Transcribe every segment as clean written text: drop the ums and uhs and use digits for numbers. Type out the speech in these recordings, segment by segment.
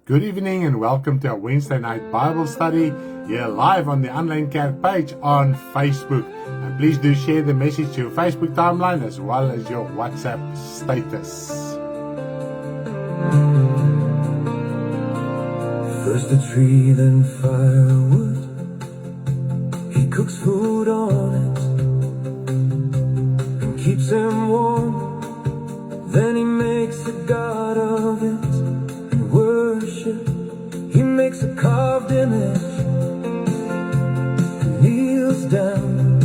Good evening and welcome to our Wednesday night Bible study here live on the Online Kerk page on Facebook. And please do share the message to your Facebook timeline as well as your WhatsApp status. First a tree, then firewood. He cooks food on it and keeps him warm. Then he makes a god of it and worship. He makes a carved image and kneels down.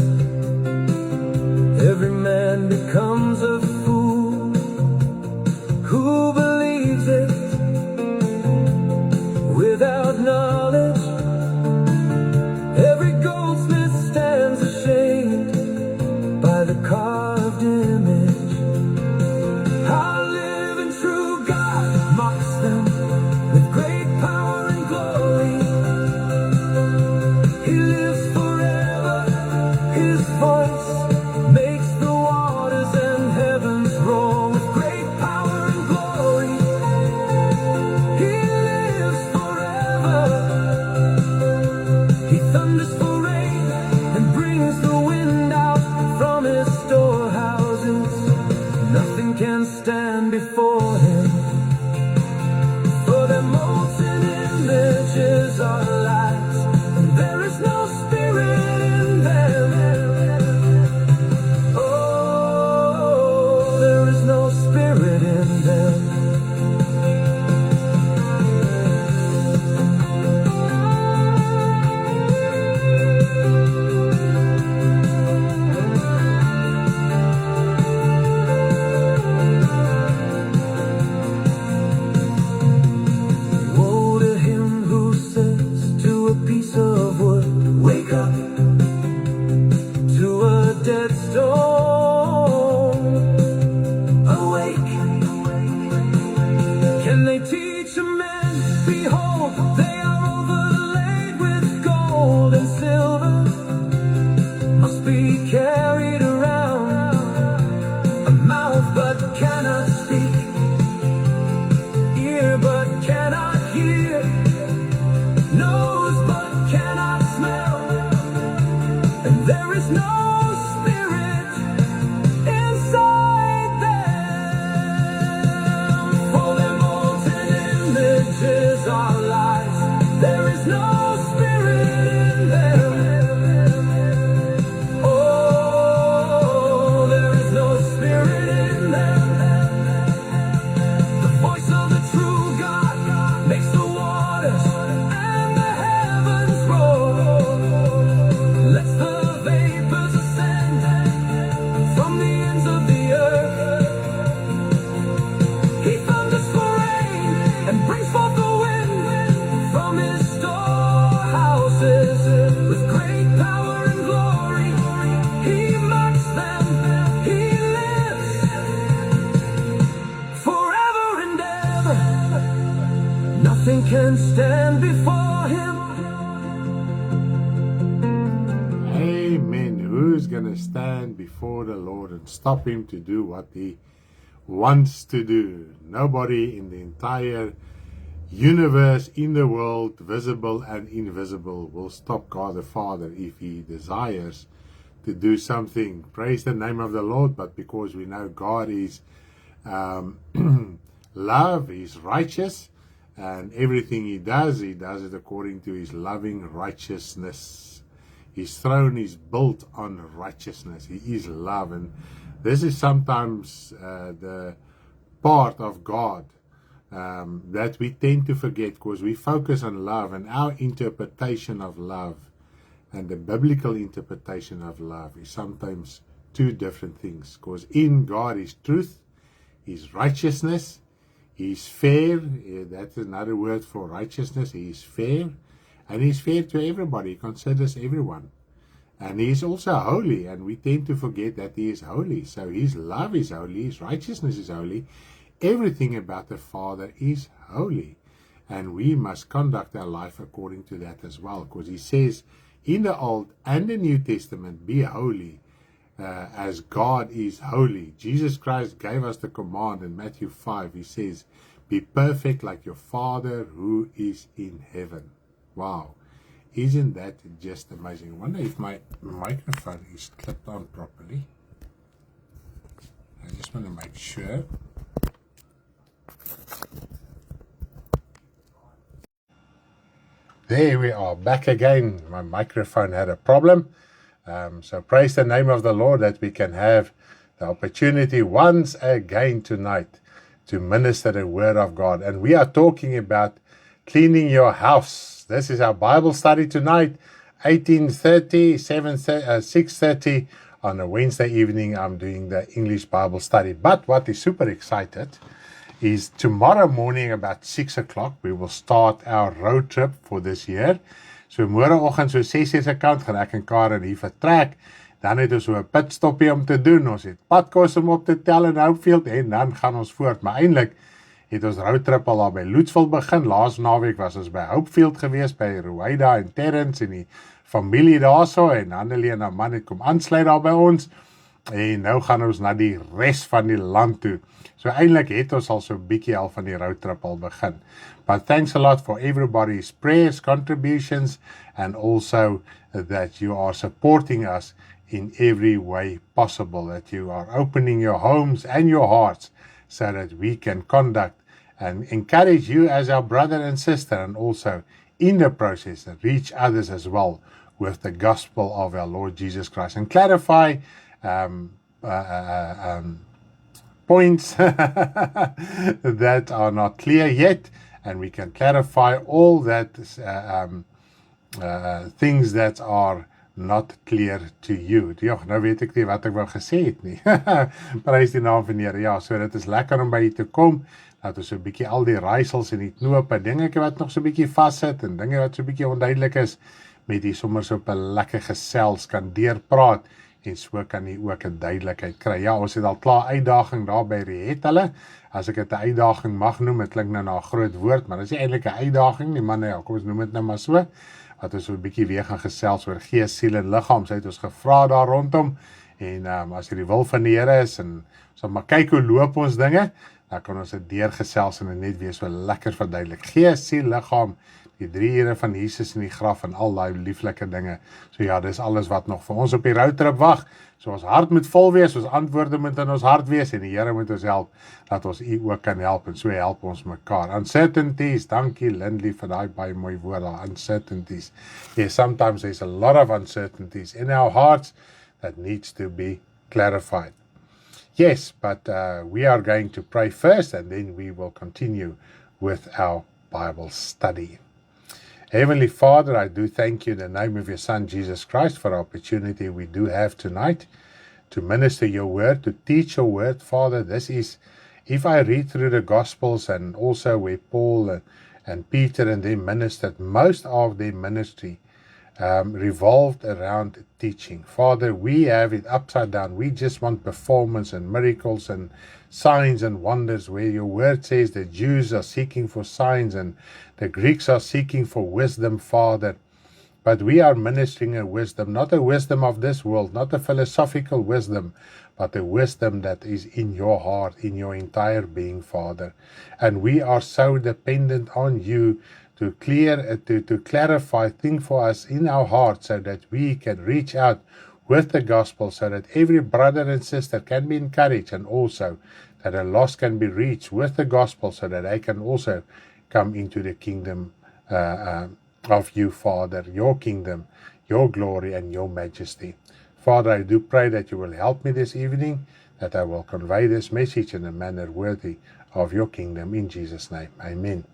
Every man becomes a fool who believes it without knowledge. Every goldsmith stands ashamed by the carved image. Our living true God mocks them with great power and glory. He lives forever. His voice makes the waters and heavens roar with great power and glory. He lives forever. He thunders for rain and brings the wind out from his storehouses. Nothing can stand before him, for their molten images are lies, and there is no spirit in them. Oh, there is no spirit in them. Woe to him who says to a piece of wood, wake up, to a dead stone, awake. Can they teach a man? Behold, they are overlaid with gold and silver, must be carried around, a mouth but cannot speak, ear but cannot hear, nose but cannot smell, and there is no spirit inside them. For their molten images are lies, there is no spirit in them. Oh, there is no spirit in them. The voice of the true God makes the waters and the heavens roar, lets the vapors ascend from the ends of the earth. He thunders for rain and brings forth the wind from his storehouses with great power and glory. He mocks them. He lives forever and ever. Nothing can stand before him. Amen. Who's going to stand before the Lord and stop him to do what he wants to do? Nobody in the entire universe, in the world, visible and invisible, will stop God the Father if he desires to do something. Praise the name of the Lord. But because we know God is love, he's righteous, and everything he does it according to his loving righteousness. His throne is built on righteousness. He is love. And this is sometimes the part of God that we tend to forget, because we focus on love, and our interpretation of love and the biblical interpretation of love is sometimes two different things. Because in God is truth, is righteousness, he is fair. That's another word for righteousness. He is fair, and he's fair to everybody. He considers everyone. And he is also holy, and we tend to forget that he is holy. So his love is holy, his righteousness is holy. Everything about the Father is holy, and we must conduct our life according to that as well, because he says in the Old and the New Testament, be holy as God is holy. Jesus Christ gave us the command in Matthew 5. He says, Be perfect like your Father who is in heaven. Wow. Isn't that just amazing? I wonder if my microphone is clipped on properly. I just want to make sure. There we are, back again. My microphone had a problem. So praise the name of the Lord that we can have the opportunity once again tonight to minister the word of God. And we are talking about cleaning your house. This is our Bible study tonight, 18:30, 6:30 on a Wednesday evening. I'm doing the English Bible study. But what is super excited is tomorrow morning about 6 o'clock, we will start our road trip for this year. So môreoggend so 6:00 se kant gaan ek en Karen hier vertrek. Dan het ons so 'n pitstopie om te doen. Ons het padkos om op te tel in Hopefield en dan gaan ons voort. Maar eintlik het ons roadtrip al daar by Loetsville begin. Laas naweek was ons by Hopefield gewees by Ruwaida en Terrence en die familie daarso en Annelie en man het kom aansluit daar by ons. En nou gaan ons na die res van die land toe. So eintlik het ons al so 'n bietjie al van die roadtrip al begin. But thanks a lot for everybody's prayers, contributions, and also that you are supporting us in every way possible, that you are opening your homes and your hearts so that we can conduct and encourage you as our brother and sister, and also in the process reach others as well with the gospel of our Lord Jesus Christ and clarify points that are not clear yet, and we can clarify all that things that are not clear to you. Ja, nou weet ek nie wat ek wou gesê het nie. Prys die naam van die Here. Ja, so dit is lekker om by u te kom, dat ons so 'n bietjie al die raaisels en die knope, dinge wat nog so 'n bietjie vassit en dinge wat so 'n bietjie onduidelik is, met u sommer so op 'n lekker gesels kan deurpraat en so kan u ook 'n duidelikheid kry. Ja, ons het al klaar uitdaging daar by Riet hulle. As ek dit 'n uitdaging mag noem, dit klink nou na 'n groot woord, maar dit is nie eintlik 'n uitdaging nie, man. Ja, kom ons noem dit nou maar so. Wat ons so 'n bietjie weer gaan gesels oor gees, siel en liggaam. Sy het ons gevra daar rondom. En as dit die wil van die Here is en so maar kyk hoe loop ons dinge, dan kan ons dit deurgesels en net weer so lekker verduidelik. Gees, siel, liggaam, die 3 ure van Jesus in die graf en al daai lieflike dinge. So ja, dis alles wat nog vir ons op die roadtrip wag. So ons hart moet vol wees, ons antwoorde moet in ons hart wees en die Here moet ons help dat ons u ook kan help en so help ons mekaar. Uncertainties, dankie Lindley vir daai baie mooi woord daar, uncertainties. Yes, sometimes there's a lot of uncertainties in our hearts that needs to be clarified. Yes, but we are going to pray first and then we will continue with our Bible study. Heavenly Father, I do thank you in the name of your Son, Jesus Christ, for the opportunity we do have tonight to minister your word, to teach your word. Father, this is, if I read through the Gospels and also where Paul and Peter and them ministered, most of their ministry revolved around teaching. Father, we have it upside down. We just want performance and miracles and signs and wonders, where your word says the Jews are seeking for signs and the Greeks are seeking for wisdom, Father. But we are ministering a wisdom, not a wisdom of this world, not a philosophical wisdom, but a wisdom that is in your heart, in your entire being, Father. And we are so dependent on you to clarify things for us in our hearts so that we can reach out with the gospel, so that every brother and sister can be encouraged, and also that a lost can be reached with the gospel so that they can also come into the kingdom of you, Father, your kingdom, your glory and your majesty. Father, I do pray that you will help me this evening, that I will convey this message in a manner worthy of your kingdom, in Jesus' name. Amen.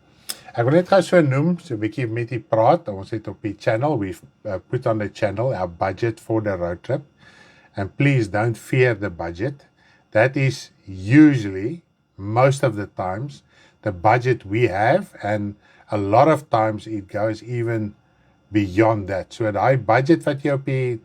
Ek wil net gou so noem, so 'n bietjie met u praat. Ons het op die channel, we've put on the channel our budget for the road trip. And please don't fear the budget. That is usually, most of the times, the budget we have, and a lot of times it goes even beyond that. So daai budget wat jy op die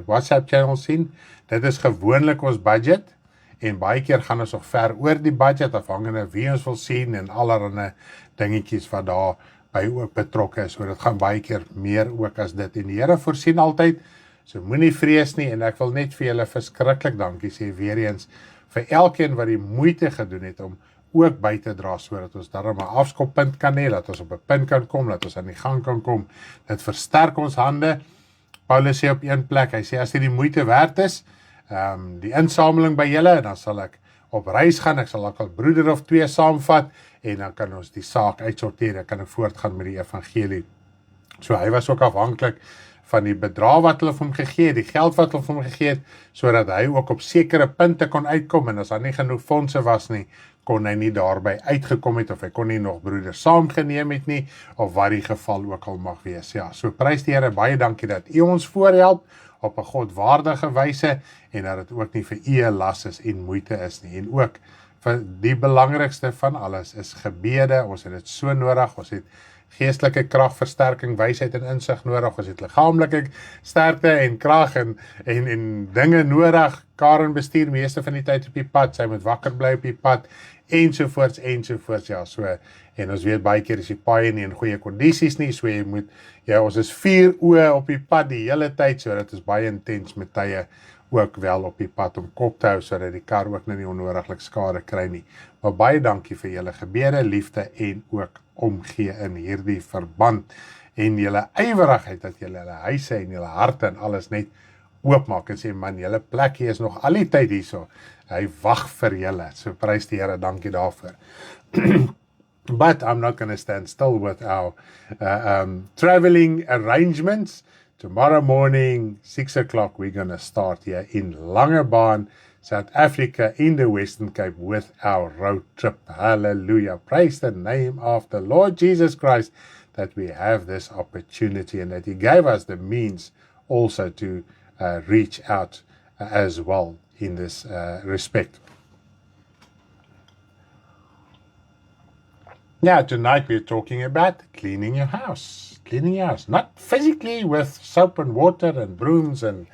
WhatsApp channel sien, dit is gewoonlik ons budget, en baie keer gaan ons nog ver oor die budget, afhangende wie ons wil sien, en allerlei dingetjies wat daar by ook betrokke is. So dit gaan baie keer meer ook as dit, en die Here voorsien altyd, so moenie vrees nie, en ek wil net vir julle verskriklik dankie sê weer eens, vir elkeen wat die moeite gedoen het om ook by te dra, sodat ons daarom 'n afskoppunt kan hê, dat ons op 'n punt kan kom, dat ons aan die gang kan kom. Dit versterk ons hande. Paulus sê op een plek, hy sê, as dit die moeite werd is, die insameling by julle, dan sal ek op reis gaan, ek sal ook al broeder of 2 saamvat, en dan kan ons die saak uitsorteer, dan kan ek voortgaan met die evangelie. So hy was ook afhanklik van die bedrag wat hulle vir hom gegee het, die geld wat hulle vir hom gegee het, sodat hy ook op sekere punte kon uitkom, en as daar nie genoeg fondse was nie, kon hy nie daarby uitgekom het, of hy kon nie nog broeders saamgeneem het nie, of wat die geval ook al mag wees. Ja, so prys die Here, baie dankie dat U ons voorhelp, op 'n godwaardige wyse, en dat dit ook nie vir U 'n las is en moeite is nie, en ook vir die belangrikste van alles is gebede. Ons het dit so nodig, ons het geestelike krag, versterking, wysheid en insig nodig, ons het liggaamlike sterkte en krag en dinge nodig. Karen bestuur meeste van die tyd op die pad, sy moet wakker bly op die pad, ensovoorts, ja, so, en ons weet baie keer is die paaie nie in goeie kondisies nie, so ons is 4 oë op die pad die hele tyd, so dit is baie intens met tye ook wel op die pad om kop te hou, sodat die kar ook nie onnodiglik skade kry nie. Maar baie dankie vir julle gebede, liefde en ook omgee in hierdie verband, en julle ywerigheid dat julle huise en julle harte en alles net oopmaak en sê, man, julle plek hier is nog al die tyd hierso. Hy wag vir julle. So prys die Here, dankie daarvoor. But I'm not going to stand still with our traveling arrangements. Tomorrow morning, 6 o'clock, we're going to start here in Langebaan, South Africa, in the Western Cape with our road trip. Hallelujah. Praise the name of the Lord Jesus Christ that we have this opportunity and that He gave us the means also to reach out as well in this respect. Now, tonight we're talking about cleaning your house. Cleaning your house. Not physically with soap and water and brooms and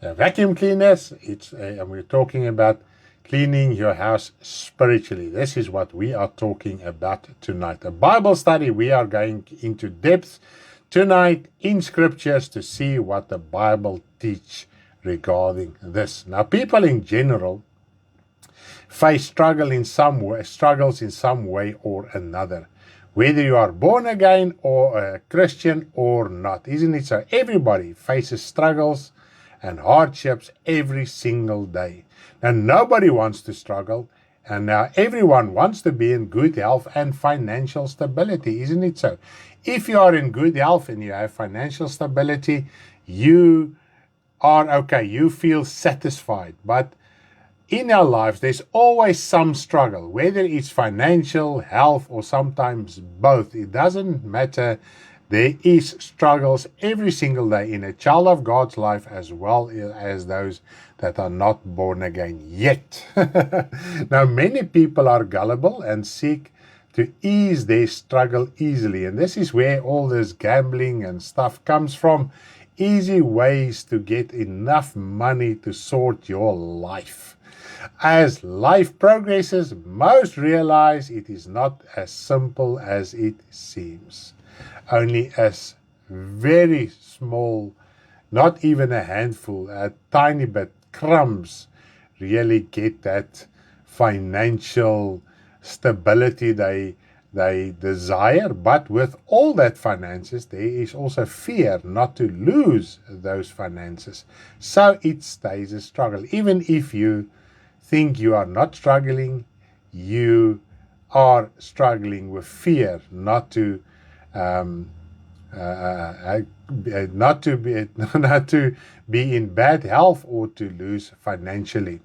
vacuum cleaners. And we're talking about cleaning your house spiritually. This is what we are talking about tonight. A Bible study. We are going into depth tonight in scriptures to see what the Bible teaches regarding this. Now, people in general face struggles in some way or another, whether you are born again or a Christian or not, isn't it so? Everybody faces struggles and hardships every single day. Now, nobody wants to struggle, and now everyone wants to be in good health and financial stability, isn't it so? If you are in good health and you have financial stability, you are okay, you feel satisfied, but in our lives, there's always some struggle, whether it's financial, health, or sometimes both. It doesn't matter. There is struggles every single day in a child of God's life, as well as those that are not born again yet. Now, many people are gullible and seek to ease their struggle easily. And this is where all this gambling and stuff comes from. Easy ways to get enough money to sort your life. As life progresses, most realize it is not as simple as it seems. Only as very small, not even a handful, a tiny bit, crumbs, really get that financial stability they desire. But with all that finances, there is also fear not to lose those finances. So it stays a struggle. Even if you think you are not struggling, you are struggling with fear not to be in bad health or to lose financially.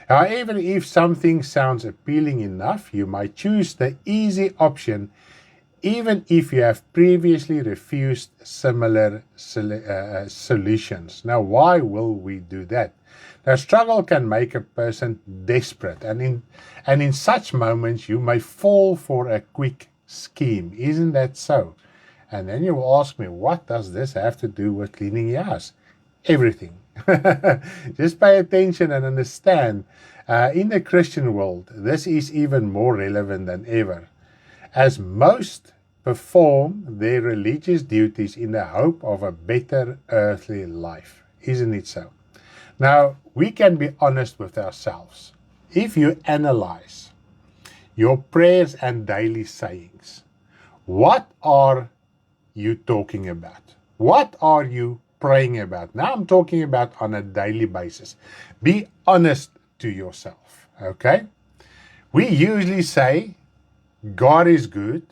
However, if something sounds appealing enough, you might choose the easy option, even if you have previously refused similar solutions. Now, why will we do that? Now, struggle can make a person desperate, and in such moments you may fall for a quick scheme. Isn't that so? And then you will ask me, what does this have to do with cleaning your house? Everything. Just pay attention and understand. In the Christian world, this is even more relevant than ever, as most perform their religious duties in the hope of a better earthly life. Isn't it so? Now, we can be honest with ourselves. If you analyze your prayers and daily sayings. What are you talking about? What are you praying about? Now I'm talking about on a daily basis. Be honest to yourself, okay? We usually say, God is good,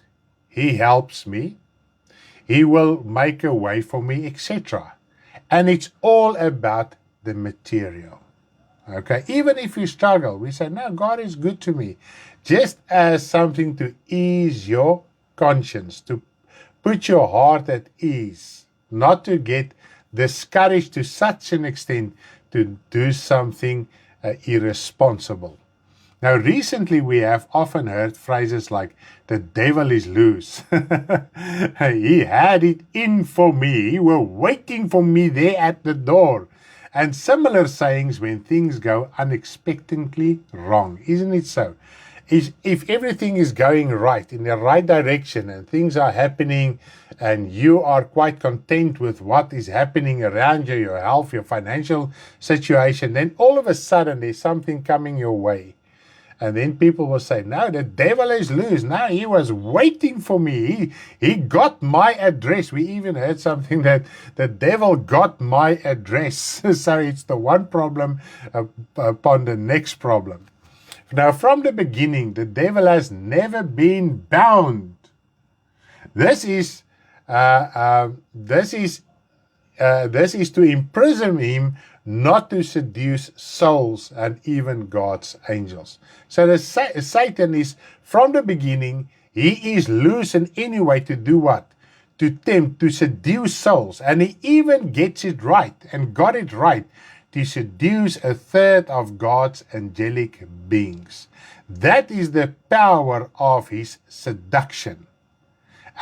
He helps me, He will make a way for me, etc. And it's all about the material. Okay, even if you struggle, we say, no, God is good to me. Just as something to ease your conscience, to put your heart at ease, not to get discouraged to such an extent to do something irresponsible. Now, recently we have often heard phrases like, the devil is loose. He had it in for me. He was waiting for me there at the door. And similar sayings when things go unexpectedly wrong. Isn't it so? If everything is going right, in the right direction, and things are happening, and you are quite content with what is happening around you, your health, your financial situation, then all of a sudden there's something coming your way. And then people will say, no, the devil is loose. No, he was waiting for me. He got my address. We even heard something that the devil got my address. So it's the one problem upon the next problem. Now, from the beginning, the devil has never been bound. This is to imprison him, not to seduce souls and even God's angels. So Satan is, from the beginning, he is loose in any way to do what? To tempt, to seduce souls. And he even gets it right, and got it right, to seduce a third of God's angelic beings. That is the power of his seduction.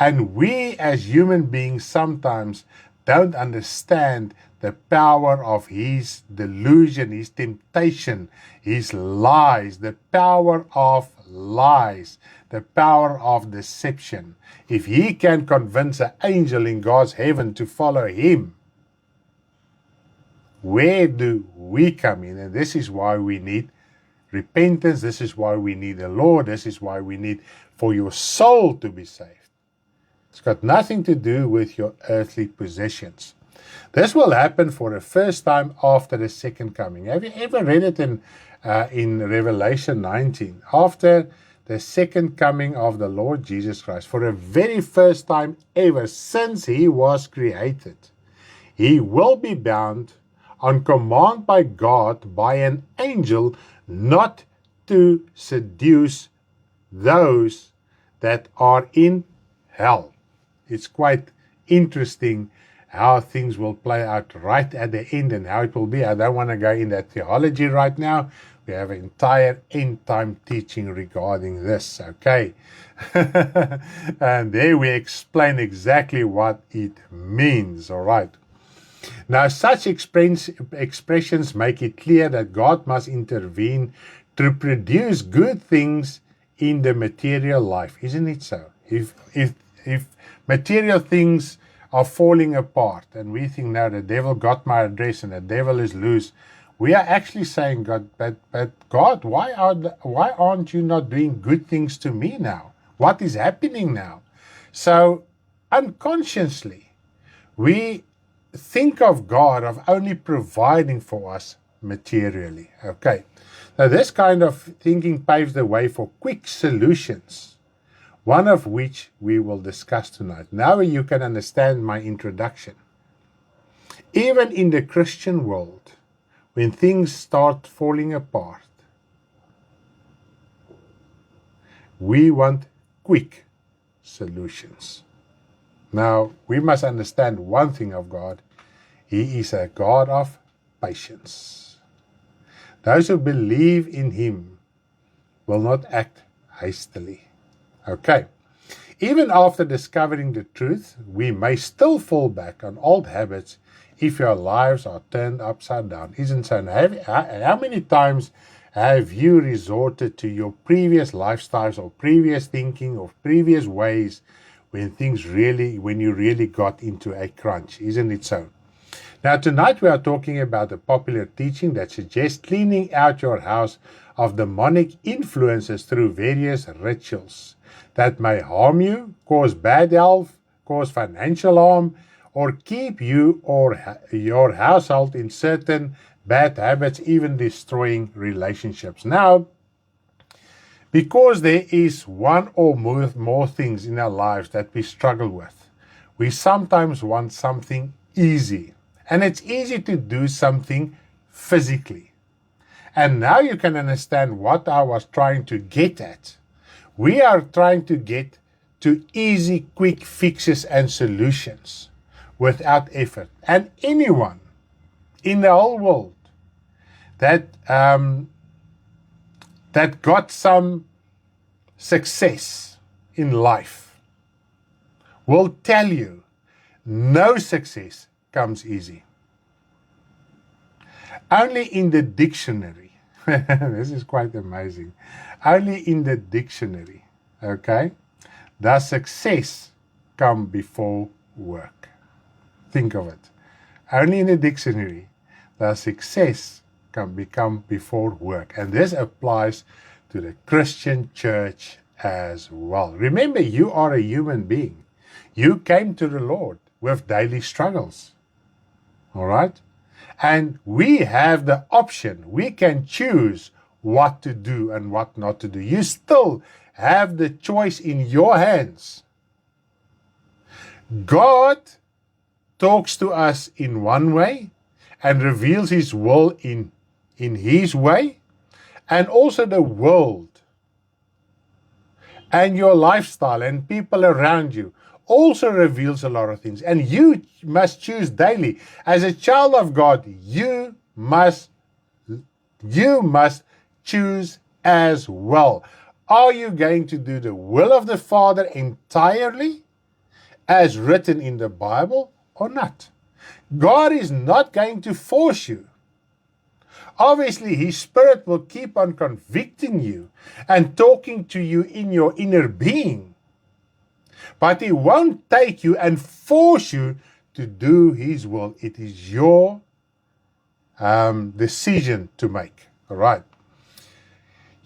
And we as human beings sometimes don't understand the power of his delusion, his temptation, his lies, the power of lies, the power of deception. If he can convince an angel in God's heaven to follow him, where do we come in? And this is why we need repentance. This is why we need the Lord. This is why we need for your soul to be saved. It's got nothing to do with your earthly possessions. This will happen for the first time after the second coming. Have you ever read it in Revelation 19? After the second coming of the Lord Jesus Christ, for the very first time ever since he was created, he will be bound on command by God by an angel not to seduce those that are in hell. It's quite interesting how things will play out right at the end and how it will be. I don't want to go in that theology right now. We have an entire end time teaching regarding this, okay? And there we explain exactly what it means, all right? Now, such expressions make it clear that God must intervene to produce good things in the material life. Isn't it so? If material things are falling apart and we think, now the devil got my address and the devil is loose, we are actually saying, God, but God, why aren't you not doing good things to me now? What is happening now? So unconsciously, we think of God of only providing for us materially. Okay. Now this kind of thinking paves the way for quick solutions, one of which we will discuss tonight. Now you can understand my introduction. Even in the Christian world, when things start falling apart, we want quick solutions. Now, we must understand one thing of God. He is a God of patience. Those who believe in him will not act hastily. Okay. Even after discovering the truth, we may still fall back on old habits if your lives are turned upside down. Isn't so? How many times have you resorted to your previous lifestyles or previous thinking or previous ways when you really got into a crunch? Isn't it so? Now, tonight we are talking about a popular teaching that suggests cleaning out your house of demonic influences through various rituals that may harm you, cause bad health, cause financial harm, or keep you or your household in certain bad habits, even destroying relationships. Now, because there is one or more things in our lives that we struggle with, we sometimes want something easy. And it's easy to do something physically. And now you can understand what I was trying to get at. We are trying to get to easy, quick fixes and solutions without effort. And anyone in the whole world that got some success in life will tell you no success comes easy. Only in the dictionary, this is quite amazing, only in the dictionary, okay, does success come before work. Think of it. Only in the dictionary does success come before work. And this applies to the Christian church as well. Remember, you are a human being. You came to the Lord with daily struggles. All right? And we have the option. We can choose what to do and what not to do. You still have the choice in your hands. God talks to us in one way and reveals His will in His way, and also the world and your lifestyle and people around you also reveals a lot of things. And you must choose daily. As a child of God, you must choose as well. Are you going to do the will of the Father entirely, as written in the Bible, or not? God is not going to force you. Obviously, His Spirit will keep on convicting you and talking to you in your inner being. But He won't take you and force you to do His will. It is your decision to make. All right.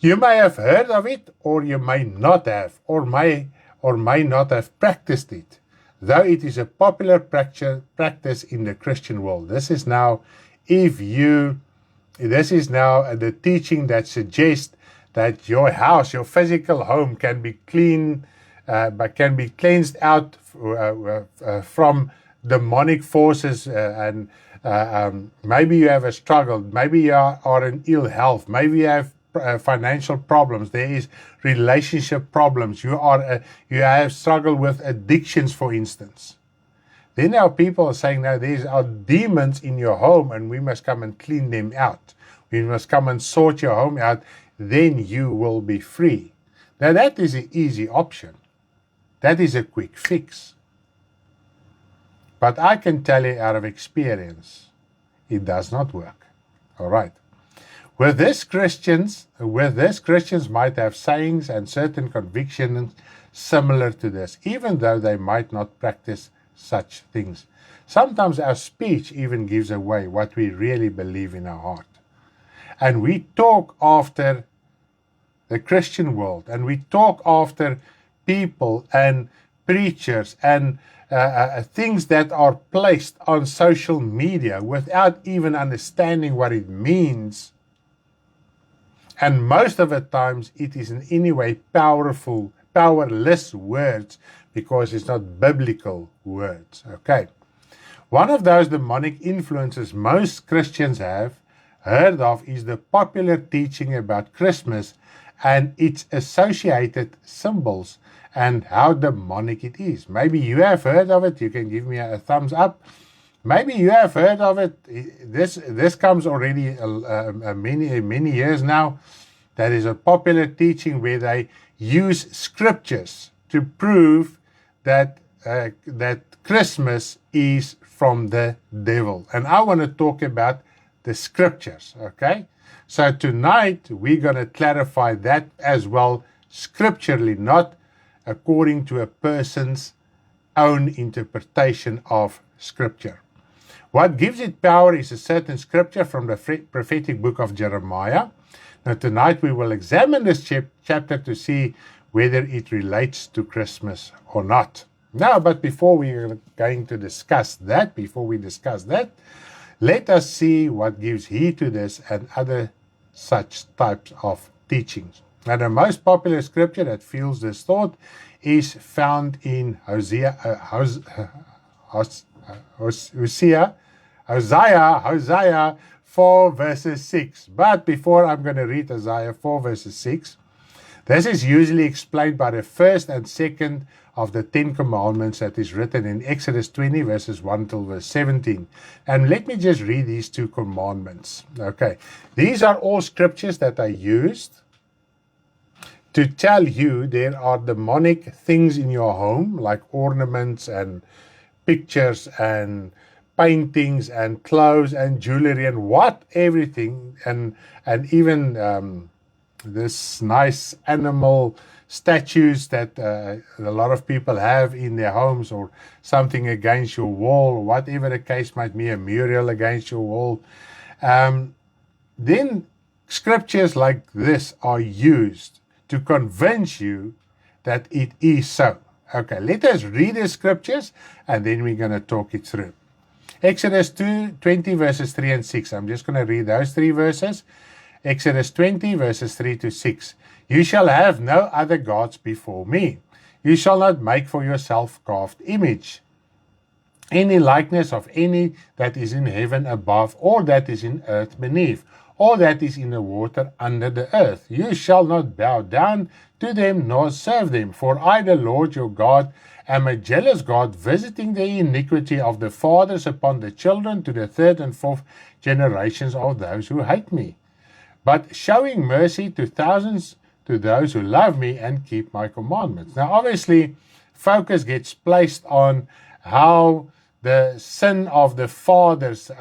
You may have heard of it, or you may not have, or may not have practiced it, though it is a popular practice in the Christian world. This is now the teaching that suggests that your house, your physical home, can be cleaned, but can be cleansed out from demonic forces, and maybe you have a struggle, maybe you are in ill health, maybe you have financial problems, there is relationship problems, you have struggled with addictions, for instance. Then our people are saying, now there are demons in your home and we must come and clean them out. We must come and sort your home out, then you will be free. Now that is an easy option. That is a quick fix. But I can tell you out of experience, it does not work. All right. With this, Christians might have sayings and certain convictions similar to this, even though they might not practice such things. Sometimes our speech even gives away what we really believe in our heart. And we talk after the Christian world, and we talk after people and preachers and things that are placed on social media without even understanding what it means. And most of the times it is in any way powerless words, because it's not biblical words. Okay. One of those demonic influences most Christians have heard of is the popular teaching about Christmas and its associated symbols and how demonic it is. Maybe you have heard of it. You can give me a thumbs up. Maybe you have heard of it. This comes already many years now. That is a popular teaching where they use scriptures to prove that Christmas is from the devil. And I want to talk about the scriptures, okay? So tonight we're going to clarify that as well scripturally, not according to a person's own interpretation of scripture. What gives it power is a certain scripture from the prophetic book of Jeremiah. Now tonight we will examine this chapter to see whether it relates to Christmas or not. Now, but before we are going to discuss that, let us see what gives heed to this and other such types of teachings. Now, the most popular scripture that fuels this thought is found in Hosea 4 verses 6. But before I'm going to read Hosea 4 verses 6, this is usually explained by the first and second of the 10 commandments that is written in Exodus 20 verses 1 till verse 17. And let me just read these 2 commandments. Okay, these are all scriptures that I used to tell you there are demonic things in your home, like ornaments and pictures and paintings and clothes and jewelry and everything, and even this nice animal statues that a lot of people have in their homes, or something against your wall, whatever the case might be, a mural against your wall. Then scriptures like this are used to convince you that it is so. Okay, let us read the scriptures and then we're going to talk it through. Exodus 20 verses 3 and 6. I'm just going to read those 3 verses. Exodus 20 verses 3 to 6. You shall have no other gods before me. You shall not make for yourself carved image, any likeness of any that is in heaven above, or that is in earth beneath, or that is in the water under the earth. You shall not bow down to them nor serve them, for I, the Lord your God, am a jealous God, visiting the iniquity of the fathers upon the children to the 3rd and 4th generations of those who hate me, but showing mercy to thousands to those who love me and keep my commandments. Now, obviously, focus gets placed on how the sin of the fathers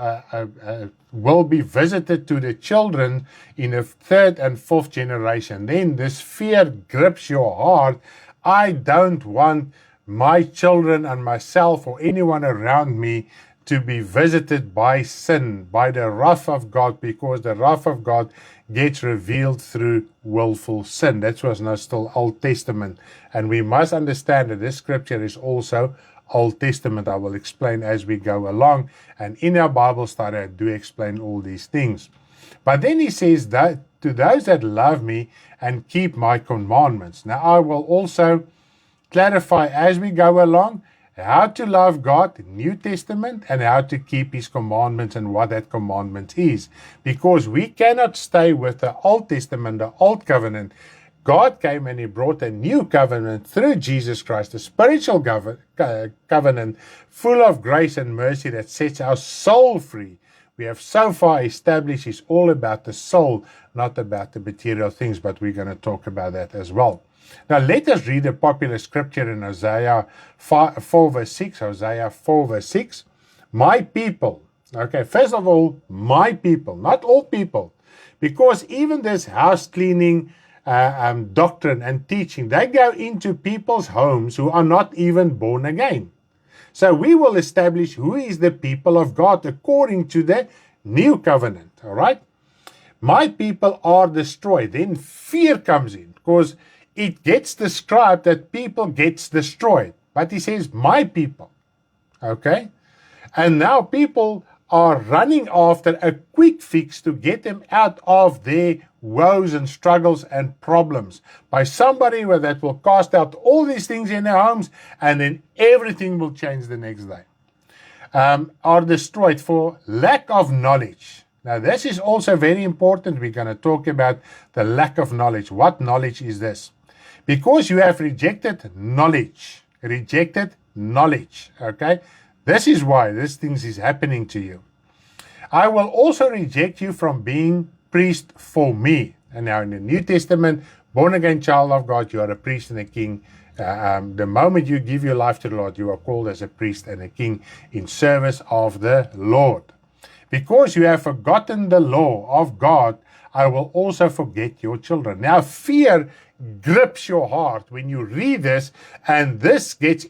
will be visited to the children in the 3rd and 4th generation. Then this fear grips your heart. I don't want my children and myself or anyone around me to be visited by sin, by the wrath of God, because the wrath of God gets revealed through willful sin. That was now still Old Testament. And we must understand that this scripture is also Old Testament. I will explain as we go along. And in our Bible study, I do explain all these things. But then he says that to those that love me and keep my commandments. Now I will also clarify as we go along how to love God, New Testament, and how to keep his commandments and what that commandment is. Because we cannot stay with the Old Testament, the Old Covenant. God came and he brought a new covenant through Jesus Christ, a spiritual covenant full of grace and mercy that sets our soul free. We have so far established it's all about the soul, not about the material things, but we're going to talk about that as well. Now let us read a popular scripture in Hosea 4 verse 6. Hosea 4 verse 6. My people. Okay, first of all, my people, not all people. Because even this house cleaning doctrine and teaching, they go into people's homes who are not even born again. So we will establish who is the people of God according to the new covenant. All right. My people are destroyed. Then fear comes in because it gets described that people gets destroyed. But he says, my people. Okay. And now people are running after a quick fix to get them out of their woes and struggles and problems by somebody that will cast out all these things in their homes, and then everything will change the next day. Are destroyed for lack of knowledge. Now this is also very important. We're going to talk about the lack of knowledge. What knowledge is this? Because you have rejected knowledge. Okay. This is why this thing is happening to you. I will also reject you from being priest for me. And now in the New Testament, born again child of God, you are a priest and a king. The moment you give your life to the Lord, you are called as a priest and a king in service of the Lord. Because you have forgotten the law of God, I will also forget your children. Now fear grips your heart when you read this, and this gets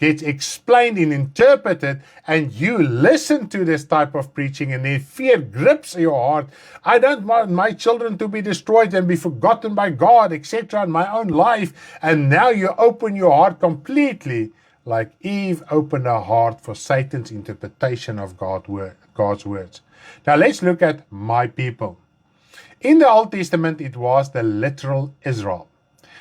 explained and interpreted, and you listen to this type of preaching, and then fear grips your heart. I don't want my children to be destroyed and be forgotten by God, etc., in my own life. And now you open your heart completely, like Eve opened her heart for Satan's interpretation of God's words. Now let's look at my people. In the Old Testament, it was the literal Israel.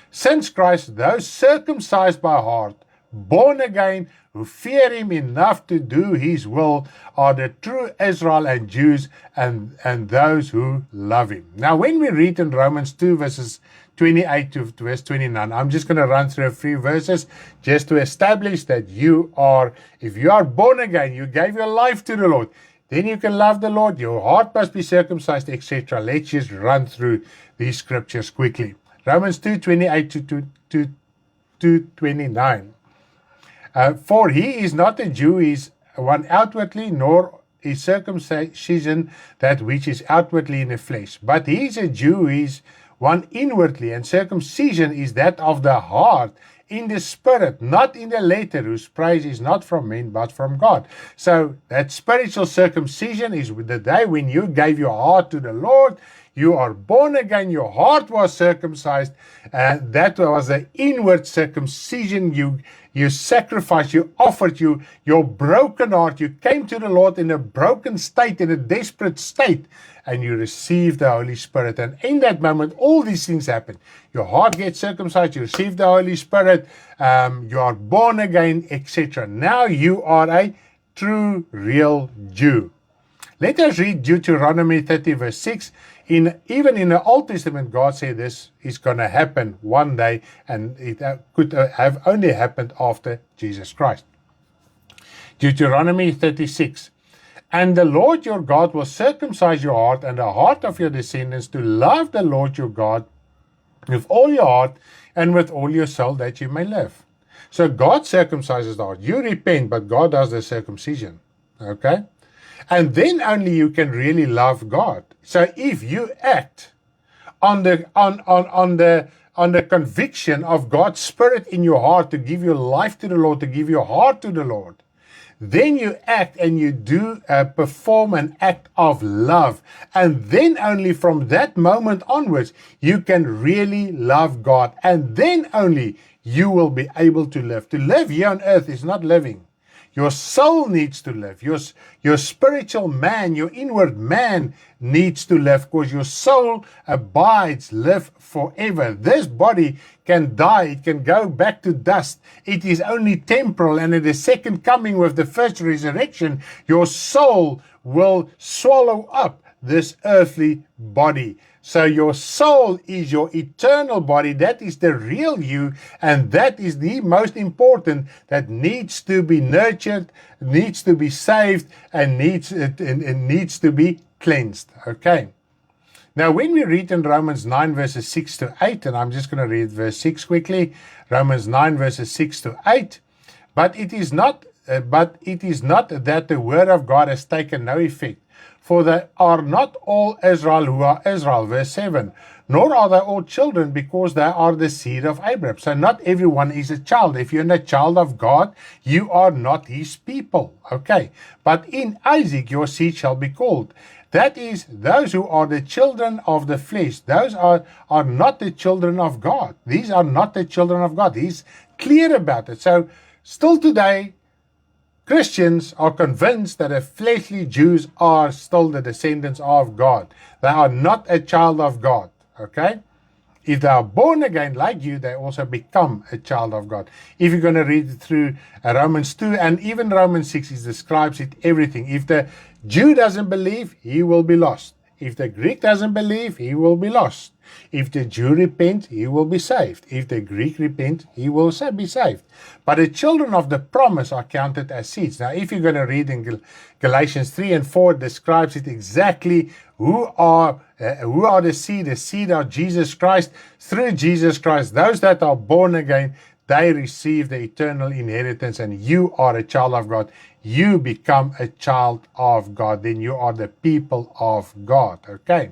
Since Christ, those circumcised by heart, born again, who fear him enough to do his will, are the true Israel and Jews, and those who love him. Now, when we read in Romans 2, verses 28 to verse 29, I'm just going to run through a few verses just to establish that if you are born again, you gave your life to the Lord, then you can love the Lord, your heart must be circumcised, etc. Let's just run through these scriptures quickly. Romans 2, 28 to 29. For he is not a Jew, he is one outwardly, nor is circumcision that which is outwardly in the flesh. But he is a Jew, he is one inwardly, and circumcision is that of the heart, in the spirit, not in the letter, whose praise is not from men, but from God. So that spiritual circumcision is the day when you gave your heart to the Lord. You are born again, your heart was circumcised, and that was the inward circumcision. You sacrificed, you offered your broken heart. You came to the Lord in a broken state, in a desperate state, and you received the Holy Spirit. And in that moment, all these things happen. Your heart gets circumcised, you receive the Holy Spirit, you are born again, etc. Now you are a true, real Jew. Let us read Deuteronomy 30, verse 6. Even in the Old Testament, God said this is going to happen one day, and it could have only happened after Jesus Christ. Deuteronomy 36. And the Lord your God will circumcise your heart and the heart of your descendants to love the Lord your God with all your heart and with all your soul, that you may live. So God circumcises the heart. You repent, but God does the circumcision. Okay? And then only you can really love God. So if you act on the conviction of God's Spirit in your heart to give your life to the Lord, to give your heart to the Lord, then you act and you do perform an act of love. And then only from that moment onwards, you can really love God. And then only you will be able to live. To live here on earth is not living. Your soul needs to live. Your spiritual man, your inward man needs to live, because your soul abides, live forever. This body can die. It can go back to dust. It is only temporal. And in the second coming with the first resurrection, your soul will swallow up this earthly body. So your soul is your eternal body. That is the real you, and that is the most important, that needs to be nurtured, needs to be saved, and needs to be cleansed. Okay. Now, when we read in Romans 9, verses 6 to 8, and I'm just going to read verse 6 quickly, Romans 9, verses 6 to 8, but it is not that the word of God has taken no effect. For they are not all Israel who are Israel, verse 7, nor are they all children, because they are the seed of Abraham. So not everyone is a child. If you're not a child of God, you are not his people. Okay. But in Isaac your seed shall be called. That is, those who are the children of the flesh, those are not the children of God. These are not the children of God. He's clear about it. So still today, Christians are convinced that the fleshly Jews are still the descendants of God. They are not a child of God. Okay? If they are born again like you, they also become a child of God. If you're going to read it through Romans 2 and even Romans 6, it describes it everything. If the Jew doesn't believe, he will be lost. If the Greek doesn't believe, he will be lost. If the Jew repent, he will be saved. If the Greek repent, he will be saved. But the children of the promise are counted as seeds. Now, if you're going to read in Galatians 3 and 4, it describes it exactly who are the seed of Jesus Christ. Through Jesus Christ, those that are born again, they receive the eternal inheritance, and you are a child of God. You become a child of God. Then you are the people of God. Okay.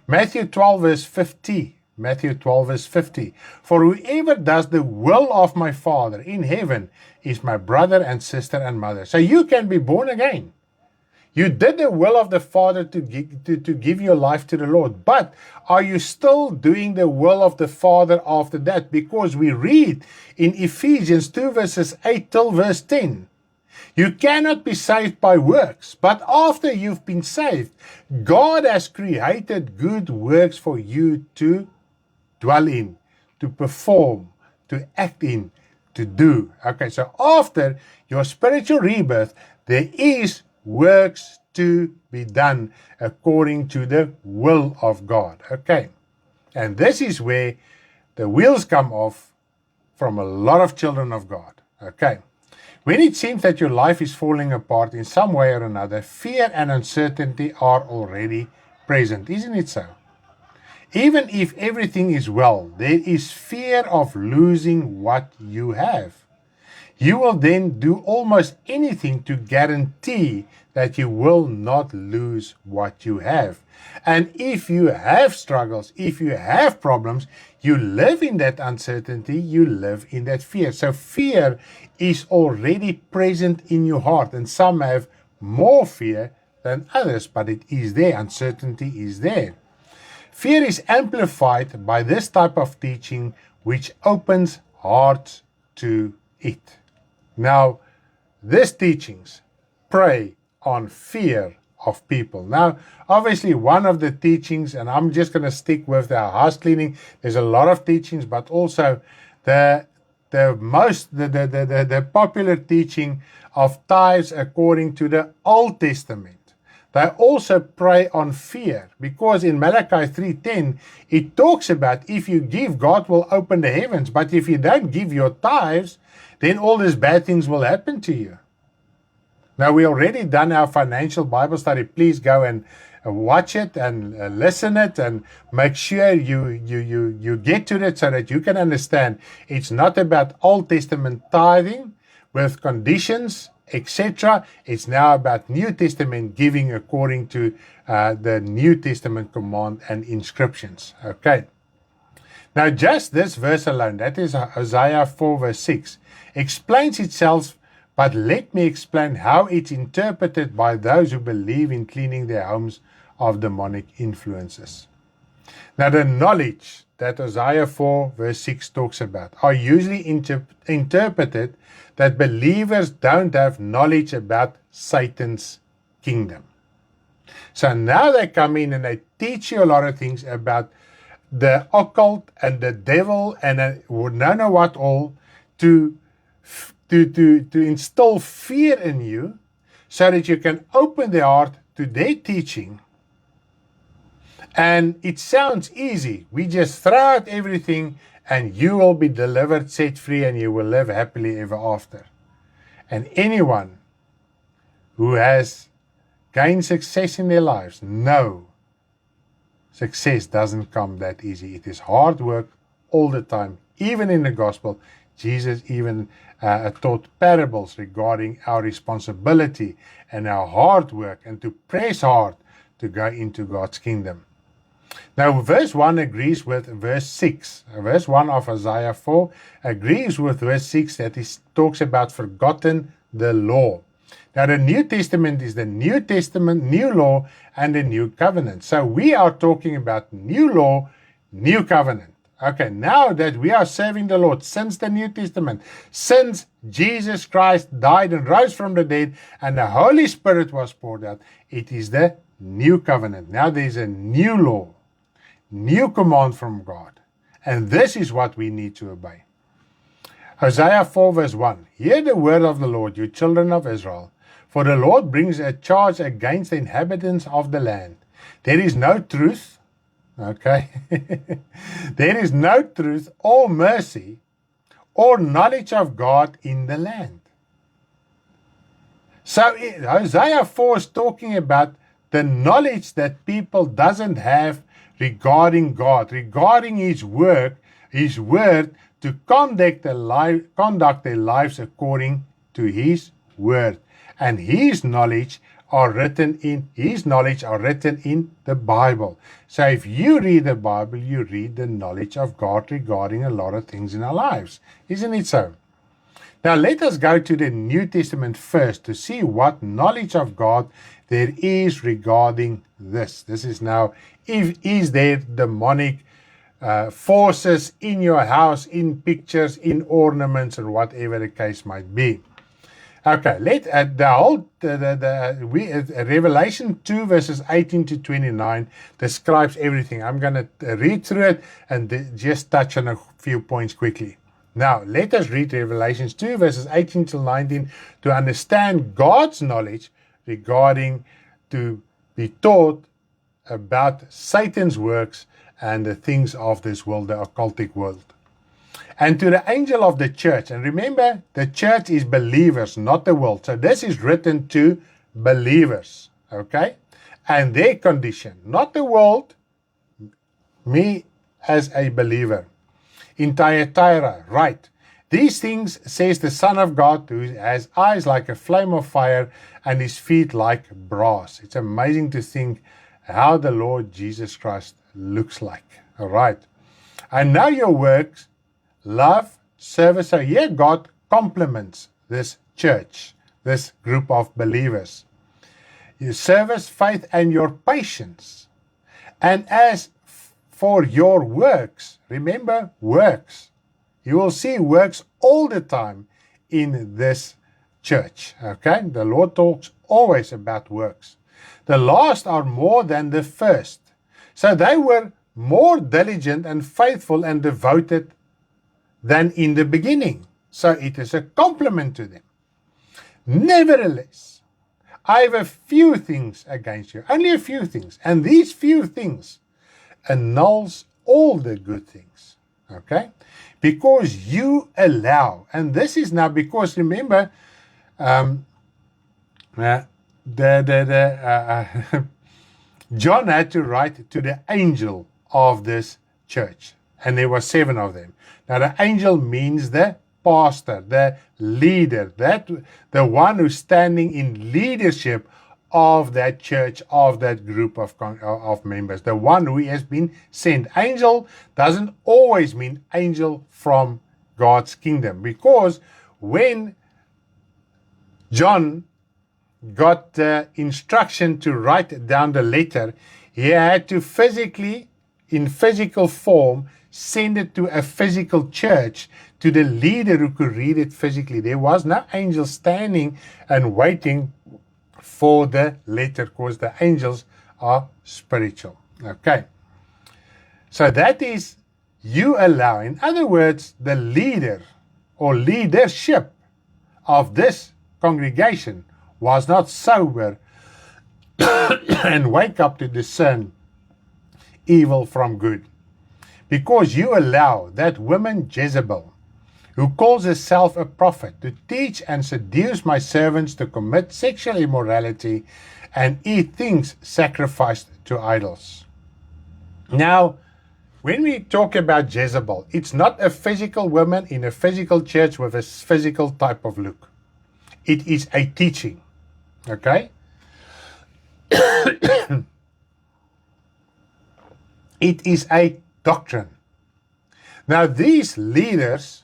Matthew 12 verse 50. Matthew 12 verse 50. For whoever does the will of my Father in heaven is my brother and sister and mother. So you can be born again. You did the will of the Father to give your life to the Lord. But are you still doing the will of the Father after that? Because we read in Ephesians 2 verses 8 till verse 10. You cannot be saved by works. But after you've been saved, God has created good works for you to dwell in, to perform, to act in, to do. Okay, so after your spiritual rebirth, there is works to be done according to the will of God. Okay, and this is where the wheels come off from a lot of children of God. Okay, when it seems that your life is falling apart in some way or another, fear and uncertainty are already present, isn't it so? Even if everything is well, there is fear of losing what you have. You will then do almost anything to guarantee that you will not lose what you have. And if you have struggles, if you have problems, you live in that uncertainty, you live in that fear. So fear is already present in your heart, and some have more fear than others, but it is there. Uncertainty is there. Fear is amplified by this type of teaching, which opens hearts to it. Now, these teachings prey on fear of people. Now, obviously, one of the teachings, and I'm just going to stick with the house cleaning. There's a lot of teachings, but also the popular teaching of tithes according to the Old Testament. They also prey on fear, because in Malachi 3:10, it talks about if you give, God will open the heavens. But if you don't give your tithes, then all these bad things will happen to you. Now, we already done our financial Bible study. Please go and watch it and listen it, and make sure you get to it so that you can understand it's not about Old Testament tithing with conditions, etc. It's now about New Testament giving according to the New Testament command and inscriptions. Okay. Now, just this verse alone, that is Hosea 4 verse 6, explains itself, but let me explain how it's interpreted by those who believe in cleaning their homes of demonic influences. Now, the knowledge that Hosea 4 verse 6 talks about are usually interpreted that believers don't have knowledge about Satan's kingdom. So now they come in and they teach you a lot of things about the occult and the devil and know what all to instill fear in you, so that you can open the heart to their teaching. And it sounds easy. We just throw out everything and you will be delivered, set free, and you will live happily ever after. And anyone who has gained success in their lives know success doesn't come that easy. It is hard work all the time. Even in the gospel, Jesus even taught parables regarding our responsibility and our hard work, and to press hard to go into God's kingdom. Now, verse 1 agrees with verse 6. Verse 1 of Hosea 4 agrees with verse 6 that it talks about forgotten the law. Now, the New Testament is the New Testament, new law, and the new covenant. So we are talking about new law, new covenant. Okay, now that we are serving the Lord since the New Testament, since Jesus Christ died and rose from the dead, and the Holy Spirit was poured out, it is the new covenant. Now there's a new law, new command from God. And this is what we need to obey. Hosea 4 verse 1. Hear the word of the Lord, you children of Israel. For the Lord brings a charge against the inhabitants of the land. There is no truth. Okay. There is no truth or mercy or knowledge of God in the land. So Hosea 4 is talking about the knowledge that people doesn't have regarding God, regarding His word to conduct their lives according to His word. And His knowledge are written in, his knowledge are written in the Bible. So if you read the Bible, you read the knowledge of God regarding a lot of things in our lives. Isn't it so? Now let us go to the New Testament first to see what knowledge of God there is regarding this. This is now, is there demonic forces in your house, in pictures, in ornaments, or whatever the case might be. Okay, Revelation 2 verses 18 to 29 describes everything. I'm going to read through it and just touch on a few points quickly. Now, let us read Revelation 2 verses 18 to 19 to understand God's knowledge regarding to be taught about Satan's works and the things of this world, the occultic world. And to the angel of the church, and remember, the church is believers, not the world. So this is written to believers, okay? And their condition, not the world, me as a believer. In Thyatira, right. These things says the Son of God, who has eyes like a flame of fire and his feet like brass. It's amazing to think how the Lord Jesus Christ looks like. All right. And now your works, love, service. So here God compliments this church, this group of believers. Your service, faith, and your patience. And as for your works, remember works. You will see works all the time in this church. Okay? The Lord talks always about works. The last are more than the first. So they were more diligent and faithful and devoted than in the beginning. So it is a compliment to them. Nevertheless, I have a few things against you. Only a few things. And these few things annuls all the good things. Okay? Because you allow. And this is now because, remember, John had to write to the angel of this church. And there were 7 of them. Now the angel means the pastor, the leader, the one who's standing in leadership of that church, of that group of members, the one who has been sent. Angel doesn't always mean angel from God's kingdom, because when John got the instruction to write down the letter, he had to physically, in physical form, send it to a physical church, to the leader who could read it physically. There was no angel standing and waiting for the letter, because the angels are spiritual. Okay. So that is you allow. In other words, the leader or leadership of this congregation was not sober and wake up to discern evil from good. Because you allow that woman Jezebel, who calls herself a prophet, to teach and seduce my servants to commit sexual immorality and eat things sacrificed to idols. Now, when we talk about Jezebel, it's not a physical woman in a physical church with a physical type of look. It is a teaching. Okay? It is a doctrine. Now, these leaders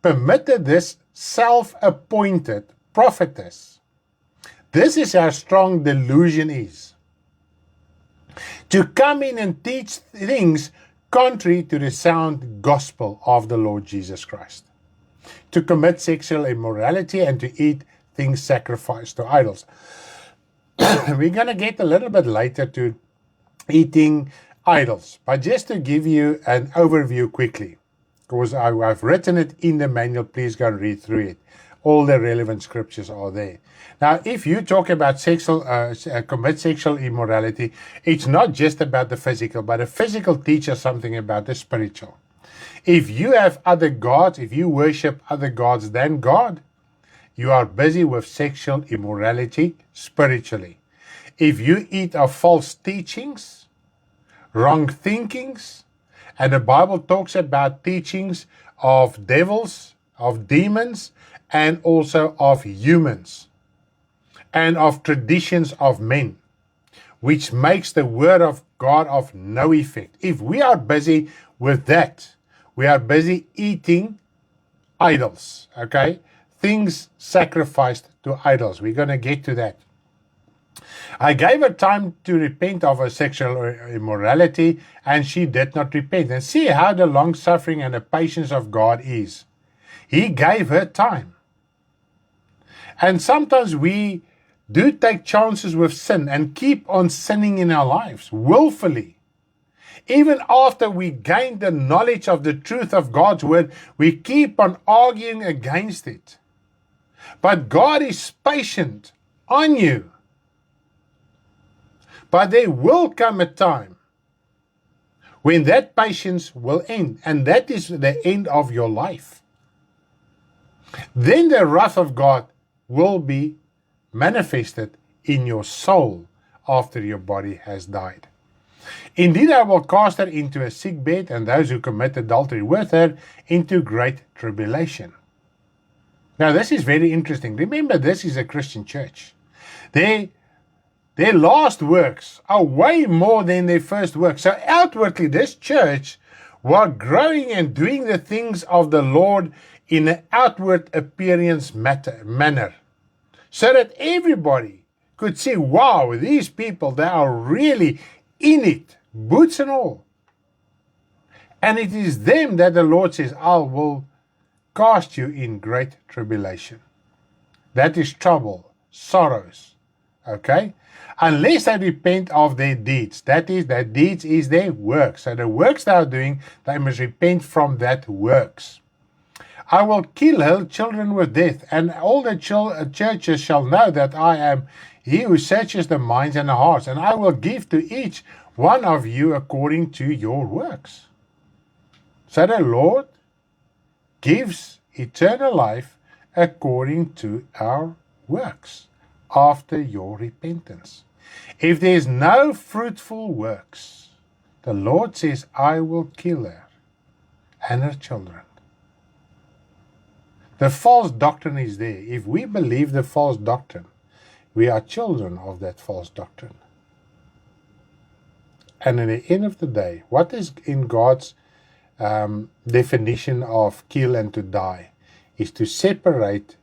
permitted this self-appointed prophetess. This is how strong delusion is. To come in and teach things contrary to the sound gospel of the Lord Jesus Christ. To commit sexual immorality and to eat things sacrificed to idols. We're going to get a little bit later to eating idols, but just to give you an overview quickly, because I've written it in the manual, please go and read through it. All the relevant scriptures are there. Now, if you talk about commit sexual immorality, it's not just about the physical, but the physical teaches something about the spiritual. If you have other gods, if you worship other gods than God, you are busy with sexual immorality spiritually. If you eat of false teachings, wrong thinkings, and the Bible talks about teachings of devils, of demons, and also of humans. and of traditions of men, which makes the word of God of no effect. If we are busy with that, we are busy eating idols, okay? Things sacrificed to idols. We're going to get to that. I gave her time to repent of her sexual immorality, and she did not repent. And see how the long suffering and the patience of God is. He gave her time. And sometimes we do take chances with sin and keep on sinning in our lives willfully. Even after we gain the knowledge of the truth of God's word, we keep on arguing against it. But God is patient on you. But there will come a time when that patience will end, and that is the end of your life. Then the wrath of God will be manifested in your soul after your body has died. Indeed, I will cast her into a sick bed, and those who commit adultery with her into great tribulation. Now, this is very interesting. Remember, this is a Christian church. Their last works are way more than their first works. So outwardly, this church was growing and doing the things of the Lord in an outward appearance manner, so that everybody could see, wow, these people, they are really in it, boots and all. And it is them that the Lord says, I will cast you in great tribulation. That is trouble, sorrows, okay? Unless they repent of their deeds. That is, their deeds is their works. So the works they are doing, they must repent from that works. I will kill her children with death, and all the churches shall know that I am he who searches the minds and the hearts, and I will give to each one of you according to your works. So the Lord gives eternal life according to our works, after your repentance. If there is no fruitful works, the Lord says, I will kill her and her children. The false doctrine is there. If we believe the false doctrine, we are children of that false doctrine. And at the end of the day, what is in God's definition of kill and to die is to separate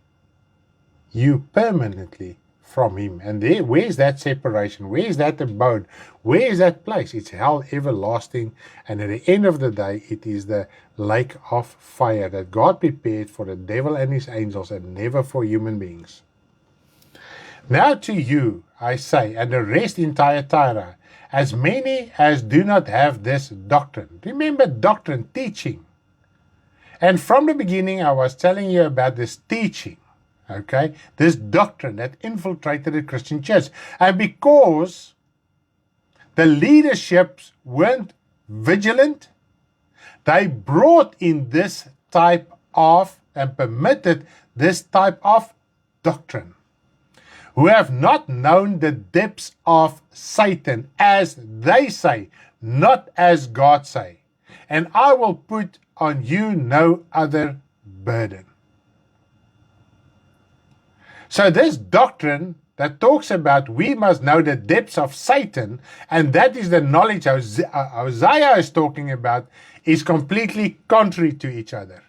you permanently from Him. And there, where's that separation? Where's that abode? Where is that place? It's hell everlasting. And at the end of the day, it is the lake of fire that God prepared for the devil and his angels, and never for human beings. Now to you, I say, and the rest in Thyatira, as many as do not have this doctrine. Remember doctrine, teaching. And from the beginning, I was telling you about this teaching. Okay, this doctrine that infiltrated the Christian church. And because the leaderships weren't vigilant, they brought in this type of and permitted this type of doctrine, who have not known the depths of Satan, as they say, not as God say. And I will put on you no other burden. So this doctrine that talks about we must know the depths of Satan, and that is the knowledge Isaiah is talking about, is completely contrary to each other.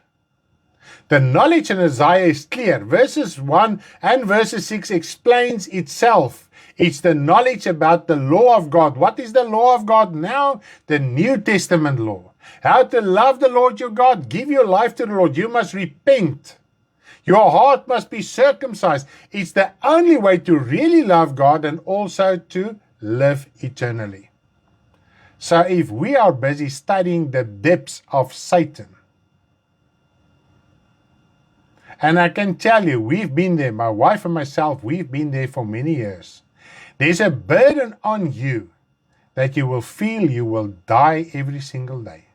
The knowledge in Isaiah is clear. Verses 1 and verses 6 explains itself. It's the knowledge about the law of God. What is the law of God now? The New Testament law. How to love the Lord your God. Give your life to the Lord. You must repent. Your heart must be circumcised. It's the only way to really love God and also to live eternally. So if we are busy studying the depths of Satan, and I can tell you, we've been there, my wife and myself, we've been there for many years. There's a burden on you that you will feel you will die every single day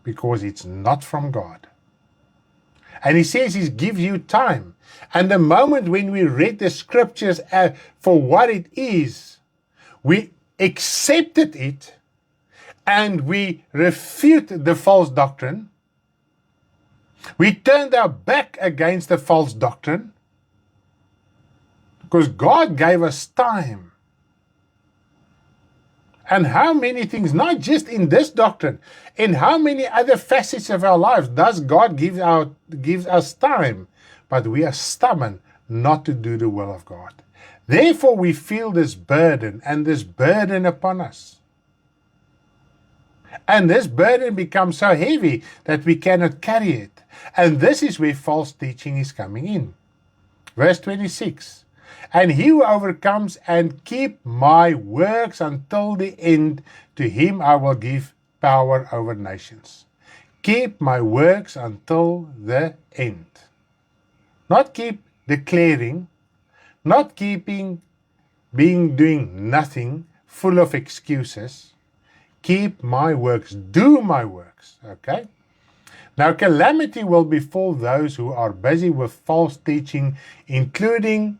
because it's not from God. And He says He gives you time. And the moment when we read the scriptures for what it is, we accepted it and we refute the false doctrine. We turned our back against the false doctrine. Because God gave us time. And how many things, not just in this doctrine, in how many other facets of our lives does God gives us time, but we are stubborn not to do the will of God. Therefore, we feel this burden upon us. And this burden becomes so heavy that we cannot carry it. And this is where false teaching is coming in. Verse 26. And he who overcomes and keep my works until the end, to him I will give power over nations. Keep my works until the end. Not keep declaring, not doing nothing, full of excuses. Keep my works, do my works, okay? Now calamity will befall those who are busy with false teaching, including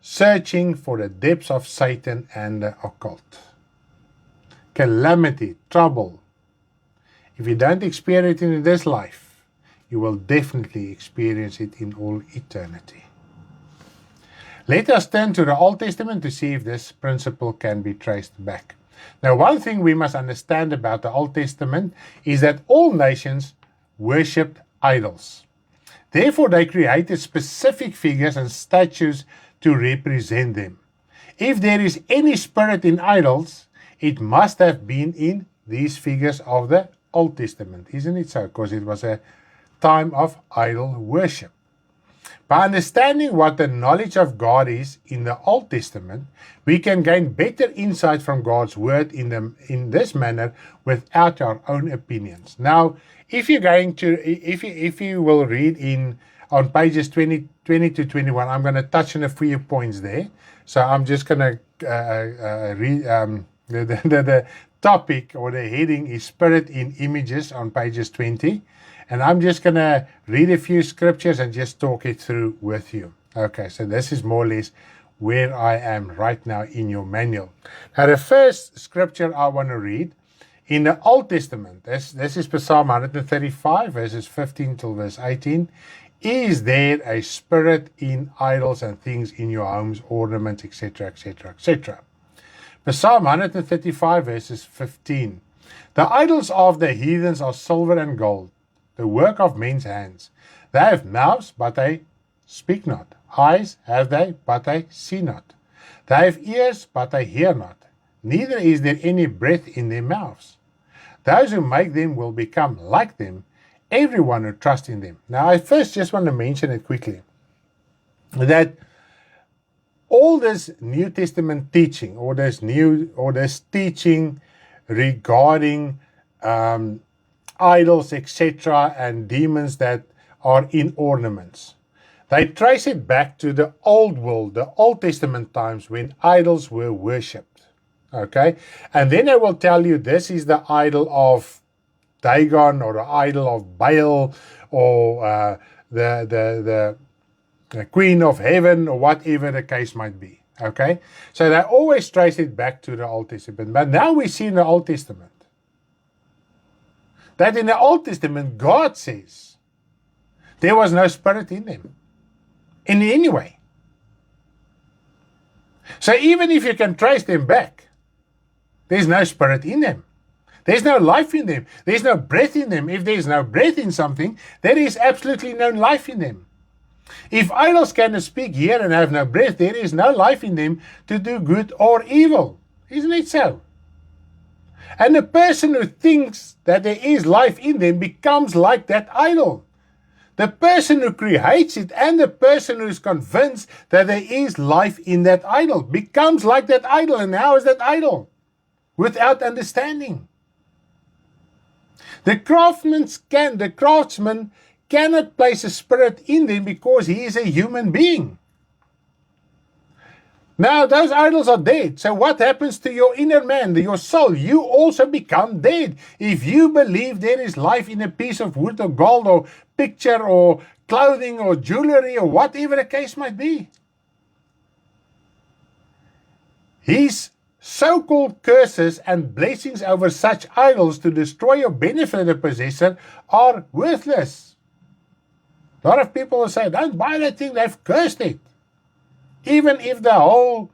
searching for the depths of Satan and the occult. Calamity, trouble. If you don't experience it in this life, you will definitely experience it in all eternity. Let us turn to the Old Testament to see if this principle can be traced back. Now, one thing we must understand about the Old Testament is that all nations worshipped idols. Therefore, they created specific figures and statues to represent them. If there is any spirit in idols, it must have been in these figures of the Old Testament, isn't it so? Because it was a time of idol worship. By understanding what the knowledge of God is in the Old Testament, we can gain better insight from God's word in this manner without our own opinions. Now, if you will read on pages 20 to 21, I'm going to touch on a few points there. So I'm just going to read the topic or the heading is Spirit in Images on pages 20. And I'm just going to read a few scriptures and just talk it through with you. Okay, so this is more or less where I am right now in your manual. Now, the first scripture I want to read in the Old Testament, this is Psalm 135, verses 15 till verse 18. Is there a spirit in idols and things in your homes, ornaments, etc., etc., etc.? Psalm 135, verses 15. The idols of the heathens are silver and gold, the work of men's hands. They have mouths, but they speak not. Eyes have they, but they see not. They have ears, but they hear not. Neither is there any breath in their mouths. Those who make them will become like them, everyone who trusts in them. Now, I first just want to mention it quickly, that all this New Testament teaching, or this teaching regarding idols, etc., and demons that are in ornaments, they trace it back to the old world, the Old Testament times when idols were worshipped. Okay, and then I will tell you this is the idol of Dagon, or the idol of Baal, or the Queen of Heaven, or whatever the case might be. Okay, so they always trace it back to the Old Testament. But now we see in the Old Testament that in the Old Testament, God says there was no spirit in them in any way. So even if you can trace them back, there's no spirit in them. There's no life in them. There's no breath in them. If there's no breath in something, there is absolutely no life in them. If idols can speak here and have no breath, there is no life in them to do good or evil. Isn't it so? And the person who thinks that there is life in them becomes like that idol. The person who creates it and the person who is convinced that there is life in that idol becomes like that idol. And how is that idol? Without understanding. The craftsman cannot place a spirit in them because he is a human being. Now, those idols are dead. So what happens to your inner man, your soul? You also become dead. If you believe there is life in a piece of wood or gold or picture or clothing or jewelry or whatever the case might be. His so-called curses and blessings over such idols to destroy or benefit the possessor are worthless. A lot of people will say, don't buy that thing, they've cursed it. Even if the whole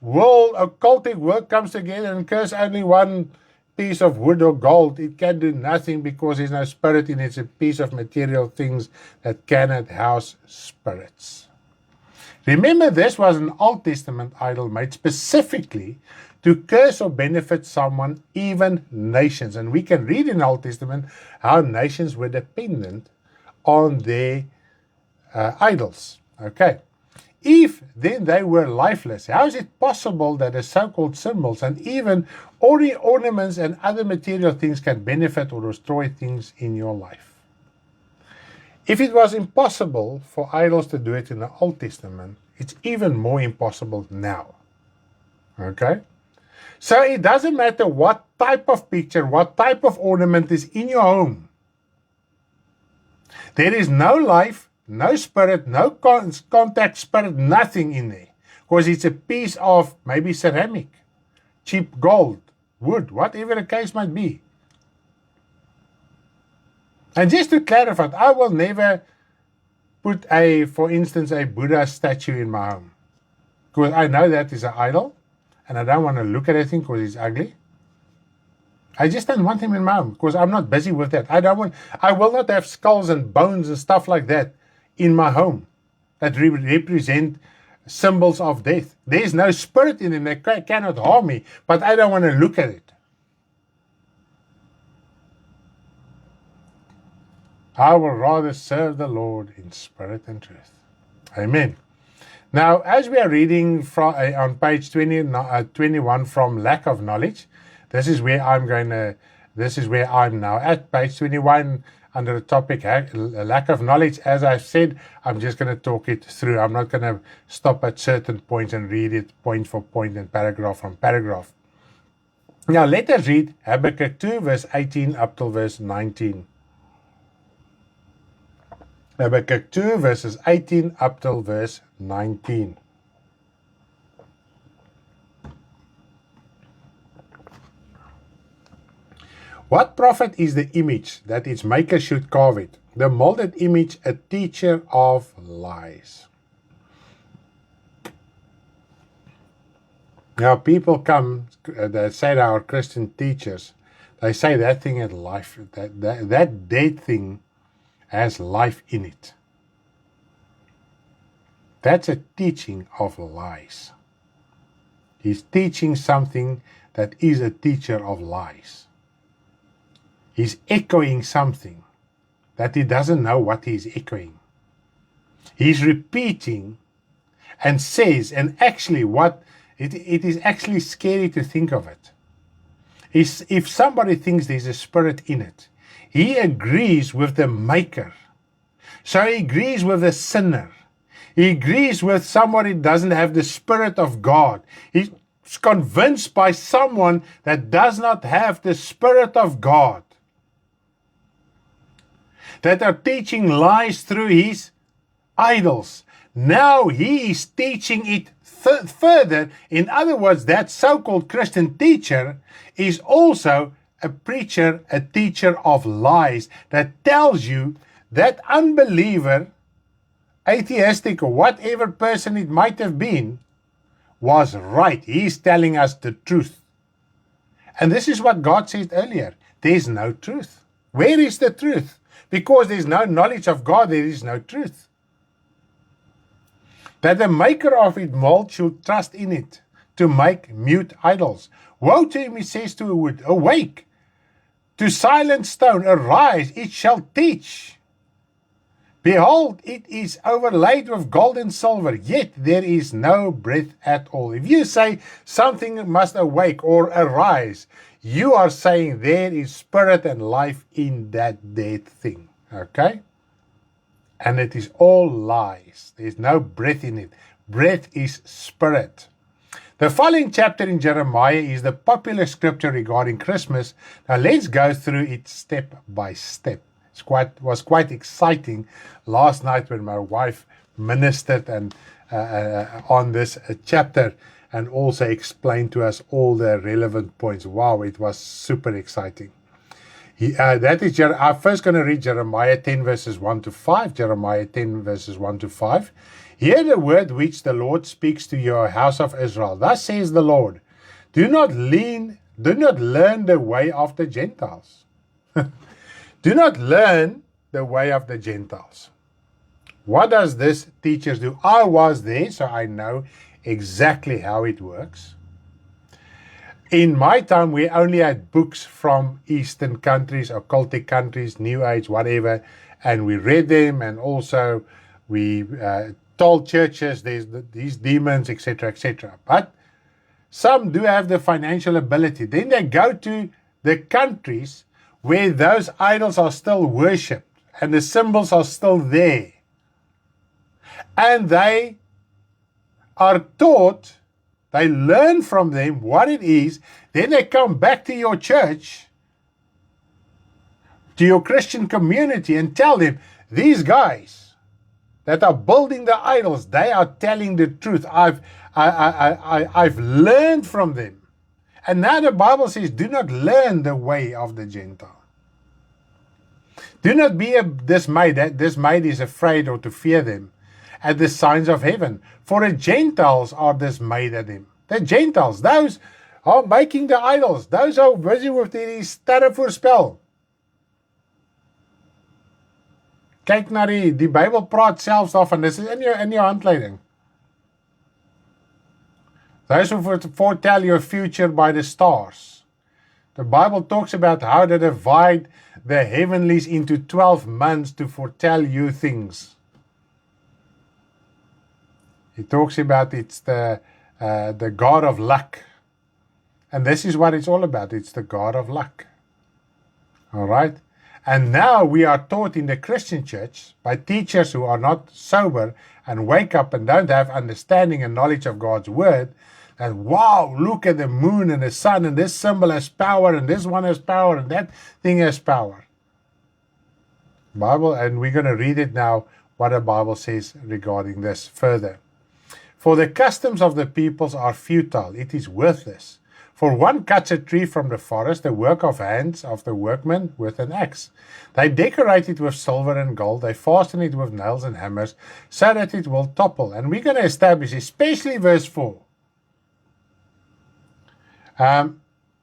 world, occultic world comes together and curse only one piece of wood or gold, it can do nothing because there's no spirit in it. It's a piece of material things that cannot house spirits. Remember, this was an Old Testament idol made specifically to curse or benefit someone, even nations. And we can read in the Old Testament how nations were dependent on their idols. Okay. If then they were lifeless, how is it possible that the so-called symbols and even ornaments and other material things can benefit or destroy things in your life? If it was impossible for idols to do it in the Old Testament, it's even more impossible now. Okay? So it doesn't matter what type of picture, what type of ornament is in your home. There is no life, no spirit, no contact spirit, nothing in there. Because it's a piece of maybe ceramic, cheap gold, wood, whatever the case might be. And just to clarify, I will never put for instance, a Buddha statue in my home. Because I know that is an idol, and I don't want to look at anything because it's ugly. I just don't want him in my home because I'm not busy with that. I will not have skulls and bones and stuff like that in my home that represent symbols of death. There's no spirit in them that cannot harm me, but I don't want to look at it. I will rather serve the Lord in spirit and truth. Amen. Now, as we are reading from on page 21 from Lack of Knowledge, this is where I'm now at page 21 under the topic Lack of Knowledge. As I've said, I'm just going to talk it through. I'm not going to stop at certain points and read it point for point and paragraph from paragraph. Now, let us read Habakkuk 2, verse 18 up till verse 19. Habakkuk 2, verses 18 up till verse 19. What profit is the image that its maker should carve it? The molded image, a teacher of lies. Now people come, they say to our Christian teachers, they say that thing had life, that dead thing has life in it. That's a teaching of lies. He's teaching something that is a teacher of lies. He's echoing something that he doesn't know what he's echoing. He's repeating and says, and actually what it is actually scary to think of it. If somebody thinks there's a spirit in it, he agrees with the maker. So he agrees with the sinner. He agrees with somebody who doesn't have the Spirit of God. He's convinced by someone that does not have the Spirit of God, that are teaching lies through his idols. Now he is teaching it further. In other words, that so-called Christian teacher is also a preacher, a teacher of lies that tells you that unbeliever, atheistic or whatever person it might have been, was right. He's telling us the truth. And this is what God said earlier. There's no truth. Where is the truth? Because there's no knowledge of God, there is no truth. That the maker of it mold should trust in it to make mute idols. Woe to him, he says to a wood, awake. To silent stone, arise, it shall teach. Behold, it is overlaid with gold and silver, yet there is no breath at all. If you say something must awake or arise, you are saying there is spirit and life in that dead thing. Okay? And it is all lies. There is no breath in it. Breath is spirit. The following chapter in Jeremiah is the popular scripture regarding Christmas. Now let's go through it step by step. It was quite exciting last night when my wife ministered and on this chapter and also explained to us all the relevant points. Wow, it was super exciting. I'm first going to read Jeremiah 10 verses 1 to 5. Jeremiah 10 verses 1 to 5. Hear the word which the Lord speaks to your house of Israel. Thus says the Lord, do not learn the way of the Gentiles. Do not learn the way of the Gentiles. What does this teachers do? I was there, so I know exactly how it works. In my time, we only had books from Eastern countries, occultic countries, New Age, whatever, and we read them, and also we told churches there's these demons, etc., etc. But some do have the financial ability. Then they go to the countries where those idols are still worshipped and the symbols are still there. And they are taught, they learn from them what it is. Then they come back to your church, to your Christian community, and tell them, these guys that are building the idols, they are telling the truth. I've learned from them. And now the Bible says, do not learn the way of the Gentile. Do not be dismayed. That dismayed is afraid or to fear them at the signs of heaven. For the Gentiles are dismayed at them. The Gentiles, those are making the idols. Those are busy with die sterrevoorspel. Kyk na die Bybel praat selfs daarvan. Dis in jou handleiding. Those who foretell your future by the stars. The Bible talks about how to divide the heavenlies into 12 months to foretell you things. He talks about it's the God of luck. And this is what it's all about. It's the God of luck. All right? And now we are taught in the Christian church by teachers who are not sober and wake up and don't have understanding and knowledge of God's word. And wow, look at the moon and the sun, and this symbol has power, and this one has power, and that thing has power. Bible, and we're going to read it now, what the Bible says regarding this further. For the customs of the peoples are futile, it is worthless. For one cuts a tree from the forest, the work of hands of the workman with an axe. They decorate it with silver and gold, they fasten it with nails and hammers, so that it will topple. And we're going to establish, especially verse 4.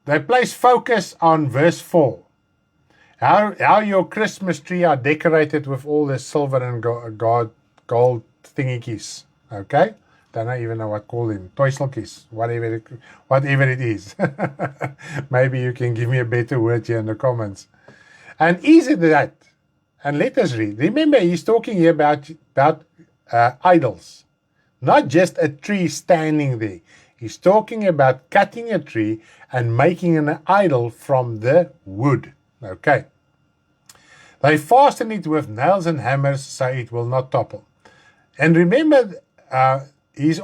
They place focus on verse 4. How your Christmas tree are decorated with all the silver and gold thingies. Okay? Don't even know what to call them. Toiseltjies, whatever it is. Maybe you can give me a better word here in the comments. And is it that? And let us read. Remember, he's talking here about idols. Not just a tree standing there. He's talking about cutting a tree and making an idol from the wood. Okay. They fasten it with nails and hammers so it will not topple. And remember, he's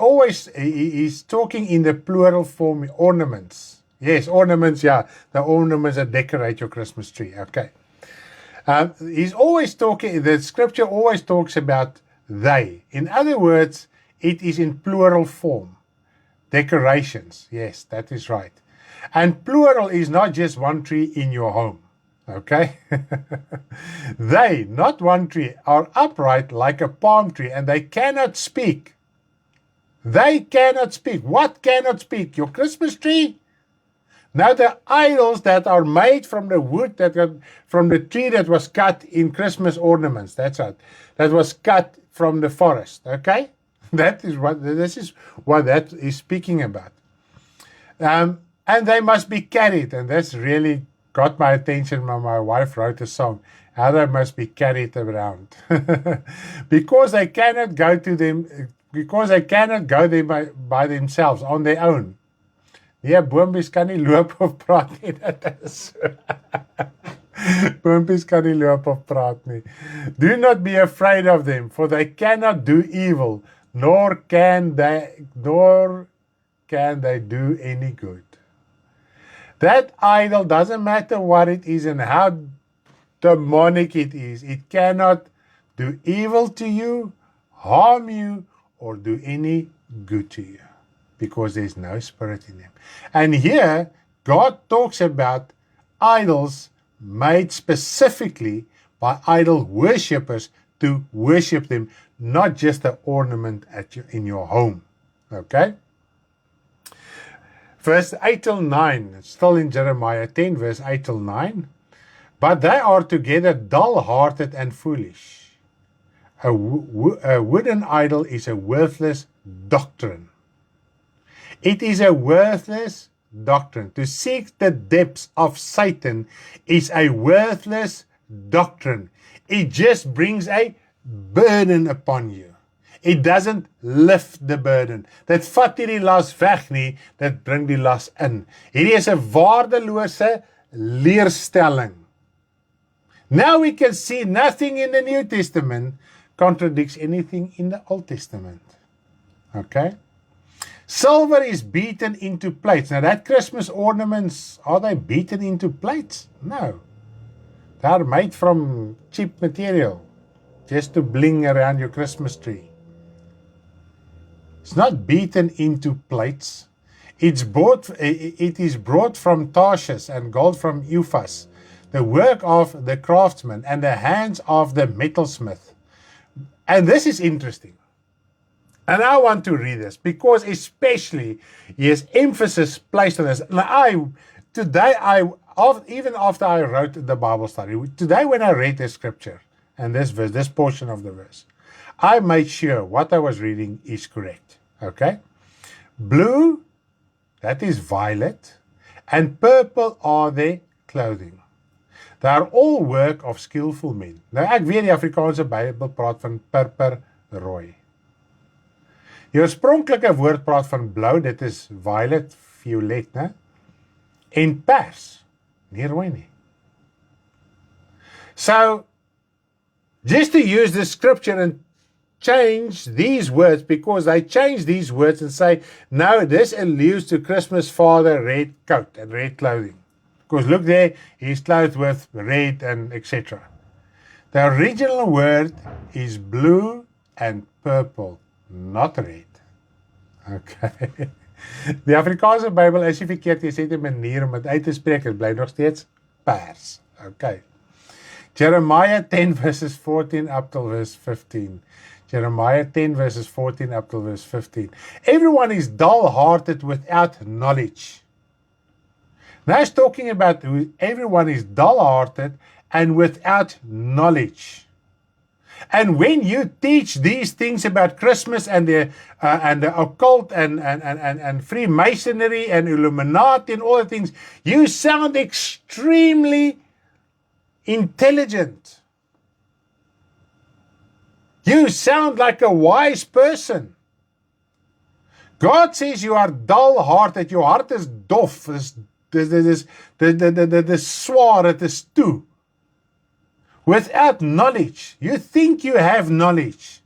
talking in the plural form, ornaments. Yes, ornaments, yeah. The ornaments that decorate your Christmas tree. Okay. He's always talking, the scripture always talks about they. In other words, it is in plural form. Decorations, yes, that is right. And plural is not just one tree in your home, okay? They, not one tree, are upright like a palm tree, and they cannot speak. They cannot speak. What cannot speak? Your Christmas tree? Now the idols that are made from the wood, from the tree that was cut in Christmas ornaments, that's right, that was cut from the forest, okay? This is what that is speaking about. And they must be carried, and that's really got my attention when my wife wrote a song, how they must be carried around. because they cannot go there by themselves, on their own. Nee, boompies kan nie loop of praat nie, dit is. Boompies kan nie loop of praat nie. Do not be afraid of them, for they cannot do evil, nor can they do any good. That idol, doesn't matter what it is and how demonic it is, it cannot do evil to you, harm you, or do any good to you, because there's no spirit in them. And here, God talks about idols made specifically by idol worshippers to worship them, not just an ornament in your home. Okay? Verse 8 till 9, still in Jeremiah 10, verse 8 till 9. But they are together dull-hearted and foolish. A wooden idol is a worthless doctrine. It is a worthless doctrine. To seek the depths of Satan is a worthless doctrine. It just brings a burden upon you. It doesn't lift the burden. Dit vat nie die las weg nie, dit bring die las in. Hierdie is 'n waardelose leerstelling. Now we can see nothing in the New Testament contradicts anything in the Old Testament. Okay? Silver is beaten into plates. Now that Christmas ornaments, are they beaten into plates? No. They are made from cheap material, just to bling around your Christmas tree. It's not beaten into plates. It is brought from Tarshish and gold from Uphaz, the work of the craftsman and the hands of the metalsmith. And this is interesting. And I want to read this because especially he has emphasis placed on this. Now even after I wrote the Bible study, today when I read the scripture and this verse, this portion of the verse, I made sure what I was reading is correct. Okay? Blue, that is violet, and purple are their clothing. They are all work of skillful men. Nou ek weet die Afrikaanse Bybel praat van purper rooi. Die oorspronklike woord praat van blou, dit is violet, violet, né? En pers, nie rooi nie. So, just to use the scripture and change these words, because they change these words and say, no, this alludes to Christmas father red coat and red clothing. Because look there, he's clothed with red and etc. The original word is blue and purple, not red. Okay. Die Afrikaanse Bybel is nie verkeerd, jy sê die manier om dit uit te spreek, het bly nog steeds pers. Okay. Jeremiah 10 verses 14 up till verse 15. Jeremiah 10 verses 14 up till verse 15. Everyone is dull-hearted without knowledge. Now he's talking about everyone is dull-hearted and without knowledge. And when you teach these things about Christmas and the occult and Freemasonry and Illuminati and all the things, you sound extremely intelligent. You sound like a wise person. God says you are dull-hearted. Your heart is dof. Dis swaar, it is toe. Without knowledge. You think you have knowledge.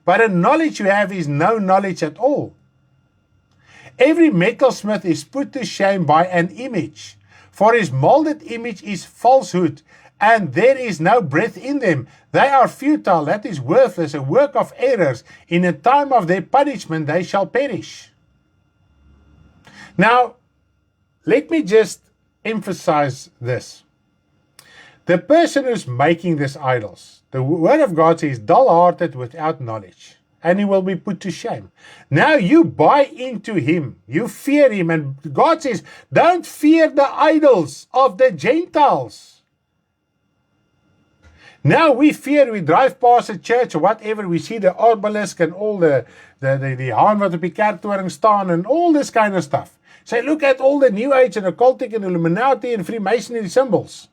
But the knowledge you have is no knowledge at all. Every metalsmith is put to shame by an image. For his molded image is falsehood, and there is no breath in them. They are futile, that is worthless, a work of errors. In the time of their punishment they shall perish. Now, let me just emphasize this. The person who's making these idols, the word of God says, dull-hearted without knowledge, and he will be put to shame. Now you buy into him, you fear him, and God says, don't fear the idols of the Gentiles. Now we fear, we drive past a church or whatever, we see the obelisk and all the haan wat op die kerktoring staan and all this kind of stuff. Say, look at all the New Age and occultic and Illuminati and Freemasonry symbols.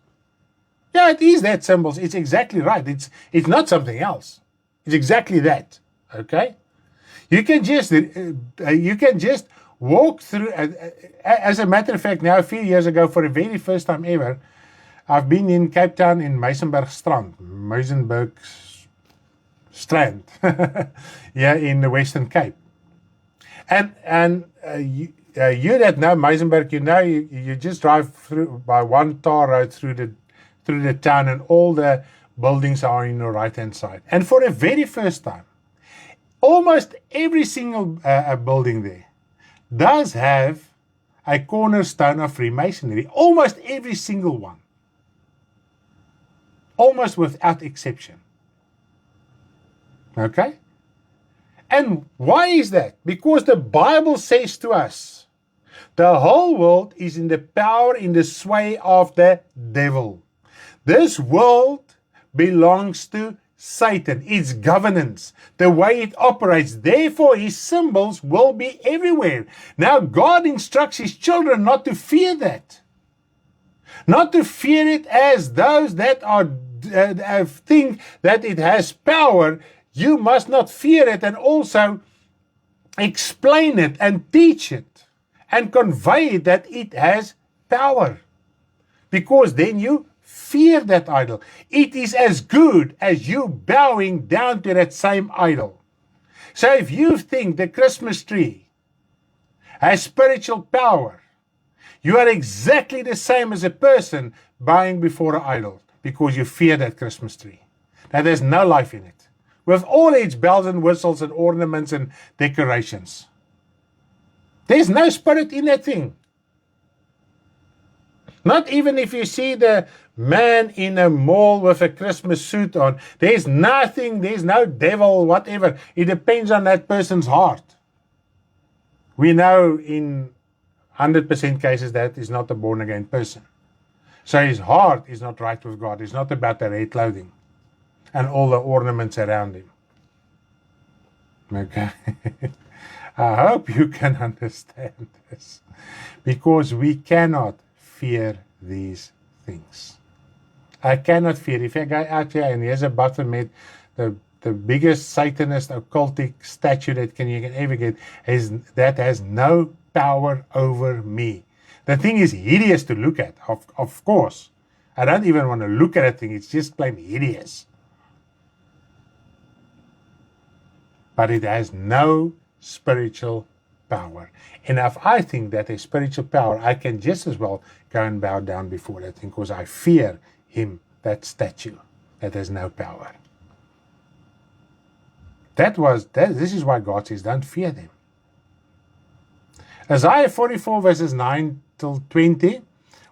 Yeah, it is that symbols. It's exactly right. It's not something else. It's exactly that. Okay? You can just walk through, as a matter of fact, now a few years ago, for the very first time ever, I've been in Cape Town in Muizenberg Strand, yeah, in the Western Cape. And you that know Muizenberg, you just drive through by one tar road through the town, and all the buildings are on your right hand side. And for the very first time, almost every single building there does have a cornerstone of Freemasonry. Almost every single one. Almost without exception. Okay? And why is that? Because the Bible says to us, the whole world is in the power, in the sway of the devil. This world belongs to Satan, its governance, the way it operates. Therefore, his symbols will be everywhere. Now, God instructs his children not to fear that. Not to fear it as those that think that it has power. You must not fear it, and also explain it and teach it and convey that it has power. Because then you fear that idol. It is as good as you bowing down to that same idol. So if you think the Christmas tree has spiritual power, you are exactly the same as a person bowing before an idol because you fear that Christmas tree. That there's no life in it, with all its bells and whistles and ornaments and decorations. There's no spirit in that thing. Not even if you see the man in a mall with a Christmas suit on. There's nothing, there's no devil, whatever. It depends on that person's heart. We know in 100% cases that is not a born-again person. So his heart is not right with God. It's not about the red clothing and all the ornaments around him. Okay? I hope you can understand this. Because we cannot fear these things. I cannot fear. If I go out here and here's a Baphomet, the biggest Satanist occultic statue that you can ever get, that has no power over me. The thing is hideous to look at, of course. I don't even want to look at that thing. It's just plain hideous. But it has no spiritual power. And if I think that a spiritual power, I can just as well go and bow down before that thing because I fear him, that statue that has no power. This is why God says, don't fear them. Isaiah 44 verses 9 till 20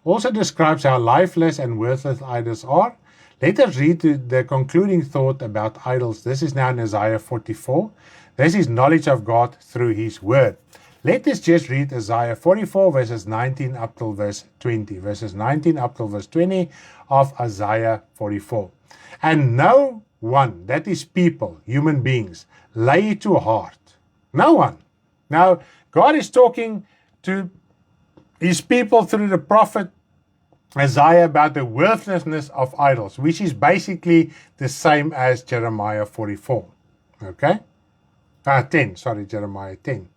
also describes how lifeless and worthless idols are. Let us read the concluding thought about idols. This is now in Isaiah 44. This is knowledge of God through his word. Let us just read Isaiah 44 verses 19 up till verse 20. Verses 19 up till verse 20 of Isaiah 44. And no one, that is people, human beings, lay it to heart. No one. Now, God is talking to his people through the prophet Isaiah about the worthlessness of idols, which is basically the same as Jeremiah 44. Okay? Jeremiah 10.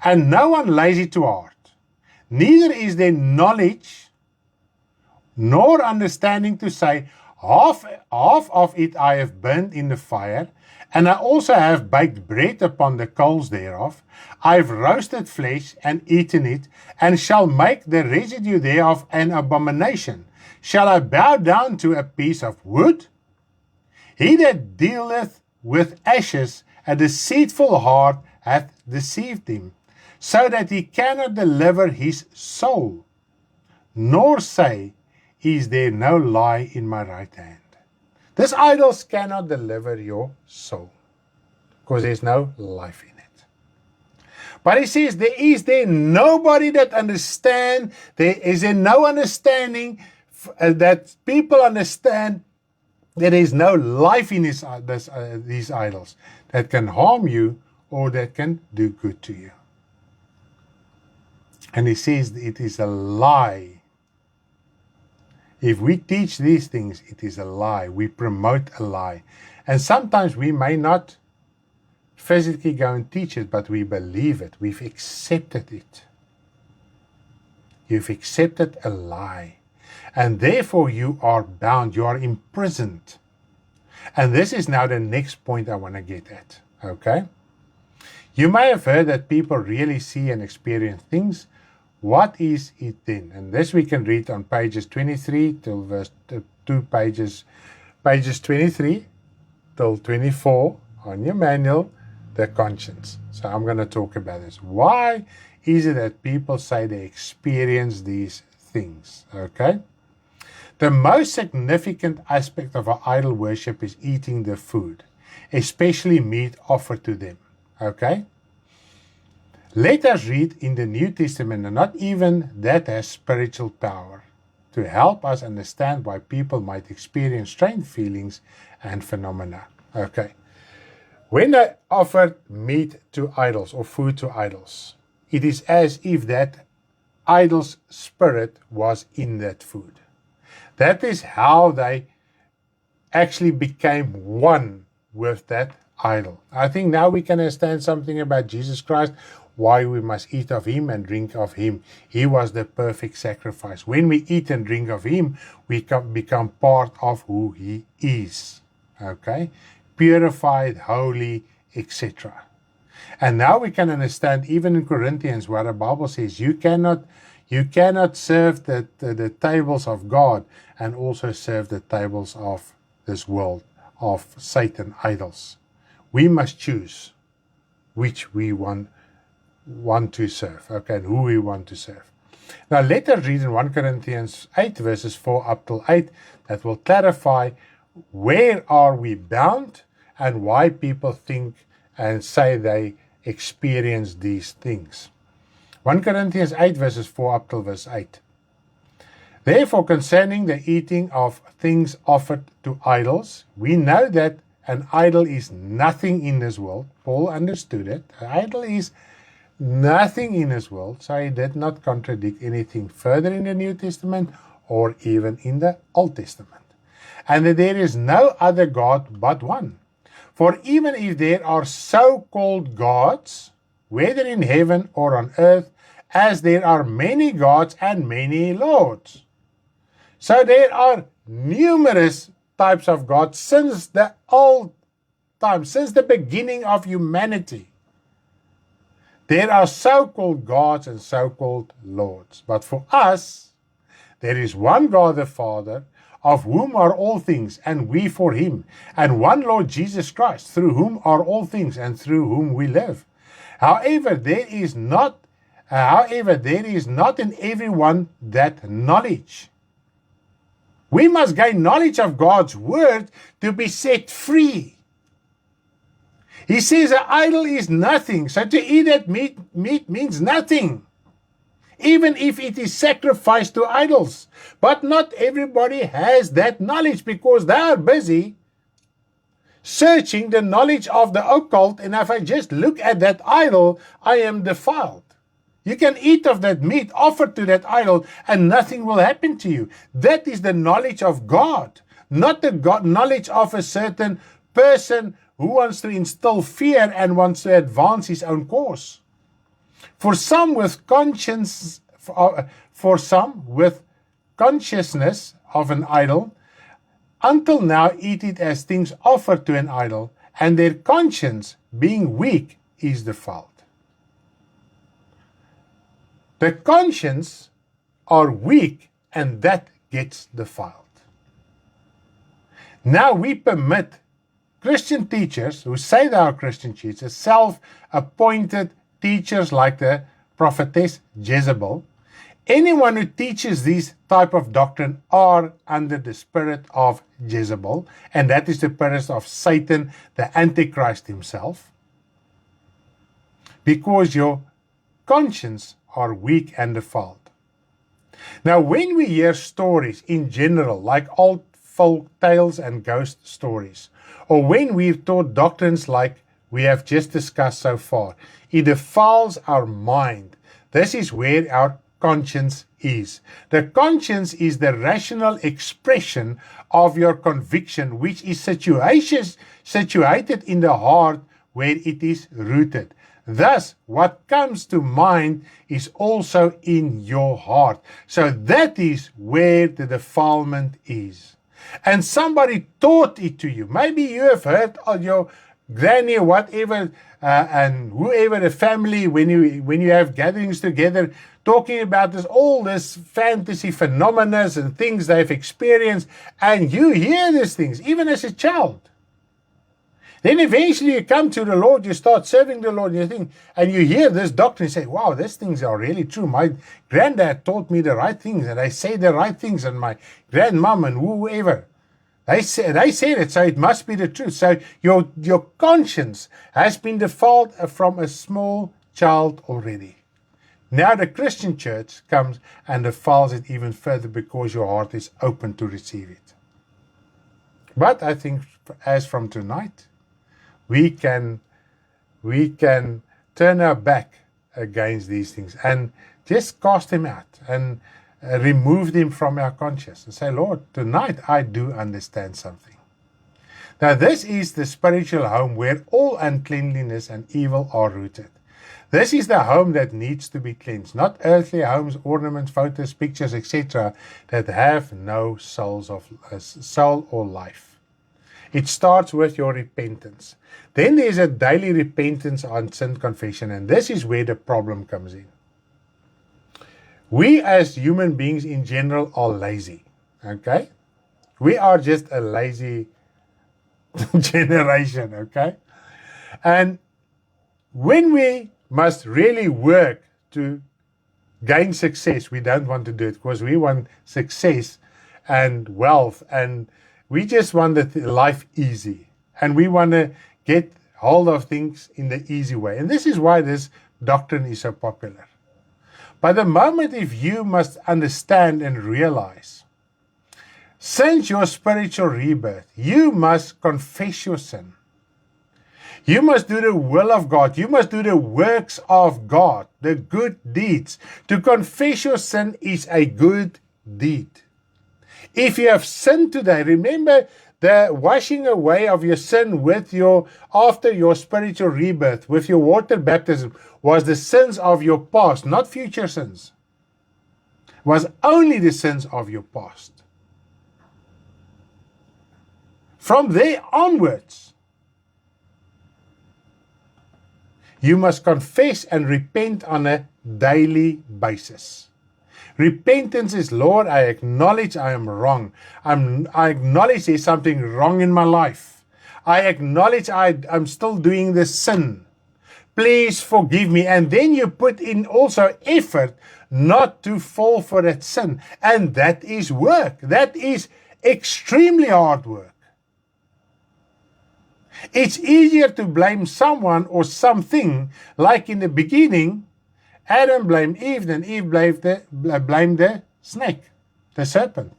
And no one lays it to heart, neither is there knowledge nor understanding to say, half of it I have burned in the fire, and I also have baked bread upon the coals thereof. I have roasted flesh and eaten it, and shall make the residue thereof an abomination. Shall I bow down to a piece of wood? He that dealeth with ashes, a deceitful heart hath deceived him, so that he cannot deliver his soul, nor say, is there no lie in my right hand. These idols cannot deliver your soul, because there's no life in it. But he says, there nobody that understand, there is no understanding that people understand there is no life in these idols that can harm you or that can do good to you. And he says it is a lie. If we teach these things, it is a lie. We promote a lie. And sometimes we may not physically go and teach it, but we believe it. We've accepted it. You've accepted a lie. And therefore you are bound. You are imprisoned. And this is now the next point I want to get at. Okay? You may have heard that people really see and experience things. What is it then? And this we can read on pages 23 till verse 2 pages 23 till 24 on your manual, the conscience. So I'm going to talk about this. Why is it that people say they experience these things? Okay? The most significant aspect of our idol worship is eating the food, especially meat offered to them. Okay? Let us read in the New Testament, and not even that has spiritual power to help us understand why people might experience strange feelings and phenomena. Okay. When they offered meat to idols or food to idols, it is as if that idol's spirit was in that food. That is how they actually became one with that idol. I think now we can understand something about Jesus Christ, why we must eat of him and drink of him. He was the perfect sacrifice. When we eat and drink of him, we become part of who he is. Okay? Purified, holy, etc. And now we can understand, even in Corinthians, where the Bible says you cannot serve the tables of God and also serve the tables of this world, of Satan, idols. We must choose which we want to serve, okay, and who we want to serve. Now let us read in 1 Corinthians 8 verses 4 up till 8 that will clarify where are we bound and why people think and say they experience these things. 1 Corinthians 8 verses 4 up till verse 8. Therefore, concerning the eating of things offered to idols, we know that an idol is nothing in this world. Paul understood it. An idol is nothing in this world, so he did not contradict anything further in the New Testament or even in the Old Testament. And that there is no other God but one. For even if there are so-called gods, whether in heaven or on earth, as there are many gods and many lords. So there are numerous types of gods since the old time, since the beginning of humanity. There are so-called gods and so-called lords. But for us, there is one God the Father, of whom are all things, and we for him, and one Lord Jesus Christ, through whom are all things, and through whom we live. However, there is not in everyone that knowledge. We must gain knowledge of God's word to be set free. He says an idol is nothing, so to eat that meat means nothing, even if it is sacrificed to idols. But not everybody has that knowledge because they are busy searching the knowledge of the occult, and if I just look at that idol, I am defiled. You can eat of that meat offered to that idol and nothing will happen to you. That is the knowledge of God, not the knowledge of a certain person who wants to instill fear and wants to advance his own cause. For some with consciousness of an idol, until now eat it as things offered to an idol, and their conscience, being weak, is defiled. The conscience are weak, and that gets defiled. Now we permit Christian teachers who say they are Christian teachers, self-appointed teachers like the prophetess Jezebel, anyone who teaches this type of doctrine are under the spirit of Jezebel, and that is the spirit of Satan, the Antichrist himself, because your conscience are weak and defiled. Now, when we hear stories in general, like old folk tales and ghost stories, or when we're taught doctrines like we have just discussed so far, it defiles our mind. This is where our conscience is. The conscience is the rational expression of your conviction, which is situated in the heart where it is rooted. Thus, what comes to mind is also in your heart. So that is where the defilement is. And somebody taught it to you. Maybe you have heard of your granny or whatever, and whoever the family, when you have gatherings together, talking about all this fantasy phenomena and things they've experienced, and you hear these things, even as a child. Then eventually you come to the Lord, you start serving the Lord, and you hear this doctrine and say, wow, these things are really true. My granddad taught me the right things, and I say the right things, and my grandmom and whoever, They said it, so it must be the truth. So your conscience has been defiled from a small child already. Now the Christian church comes and defiles it even further because your heart is open to receive it. But I think as from tonight, we can turn our back against these things and just cast them out and remove them from our conscience and say, Lord, tonight I do understand something. Now this is the spiritual home where all uncleanliness and evil are rooted. This is the home that needs to be cleansed, not earthly homes, ornaments, photos, pictures, etc. that have no soul or life. It starts with your repentance. Then there's a daily repentance on sin confession, and this is where the problem comes in. We as human beings in general are lazy, okay? We are just a lazy generation, okay? And when we must really work to gain success, we don't want to do it because we want success and wealth, and we just want life easy, and we want to get hold of things in the easy way. And this is why this doctrine is so popular. But the moment if you must understand and realize, since your spiritual rebirth, you must confess your sin. You must do the will of God. You must do the works of God, the good deeds. To confess your sin is a good deed. If you have sinned today, remember the washing away of your sin after your spiritual rebirth, with your water baptism, was the sins of your past, not future sins. It was only the sins of your past. From there onwards, you must confess and repent on a daily basis. Repentance is, Lord, I acknowledge I am wrong. I acknowledge there's something wrong in my life. I acknowledge I'm still doing this sin. Please forgive me. And then you put in also effort not to fall for that sin. And that is work. That is extremely hard work. It's easier to blame someone or something, like in the beginning, Adam blamed Eve, then Eve blamed the snake, the serpent.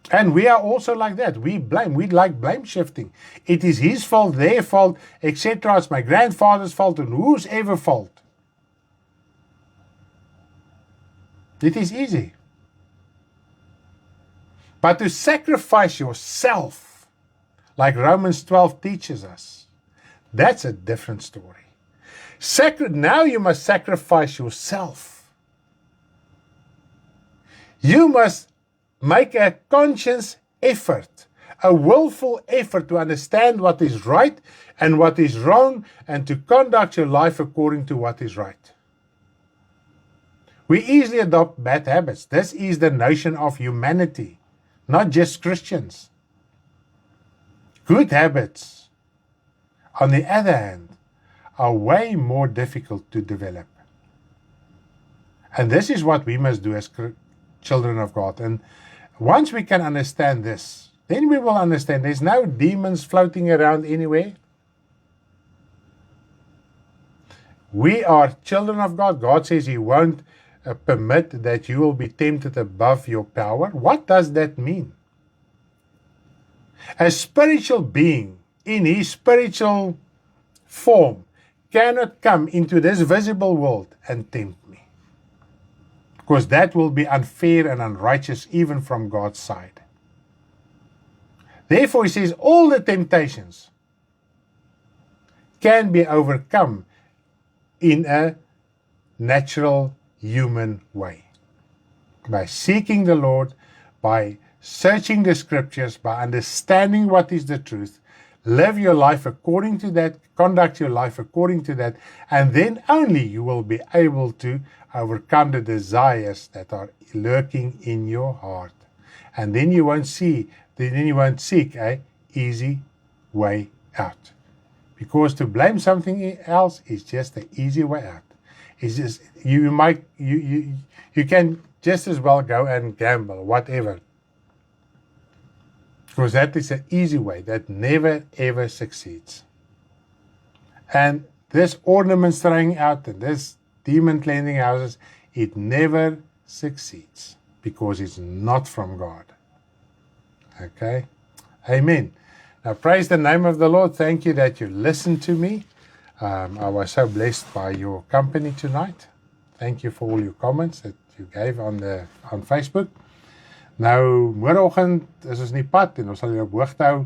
And we are also like that. We like blame shifting. It is his fault, their fault, etc. It's my grandfather's fault and whose ever fault. It is easy. But to sacrifice yourself, like Romans 12 teaches us, that's a different story. Now you must sacrifice yourself. You must make a conscious effort, a willful effort to understand what is right and what is wrong, and to conduct your life according to what is right. We easily adopt bad habits. This is the notion of humanity, not just Christians. Good habits, on the other hand, are way more difficult to develop. And this is what we must do as children of God. And once we can understand this, then we will understand there's no demons floating around anywhere. We are children of God. God says He won't permit that you will be tempted above your power. What does that mean? A spiritual being in his spiritual form cannot come into this visible world and tempt me, because that will be unfair and unrighteous even from God's side. Therefore, he says all the temptations can be overcome in a natural human way, by seeking the Lord, by searching the scriptures, by understanding what is the truth, live your life according to that, conduct your life according to that, and then only you will be able to overcome the desires that are lurking in your heart. And then you won't seek a easy way out. Because to blame something else is just the easy way out. It's just you can just as well go and gamble, whatever. Because that is an easy way that never ever succeeds. And this ornaments throwing out and this demon cleansing houses, it never succeeds because it's not from God. Okay? Amen. Now praise the name of the Lord. Thank you that you listened to me. I was so blessed by your company tonight. Thank you for all your comments that you gave on Facebook. Nou, môreoggend is ons in die pad en ons sal julle op hoogte hou.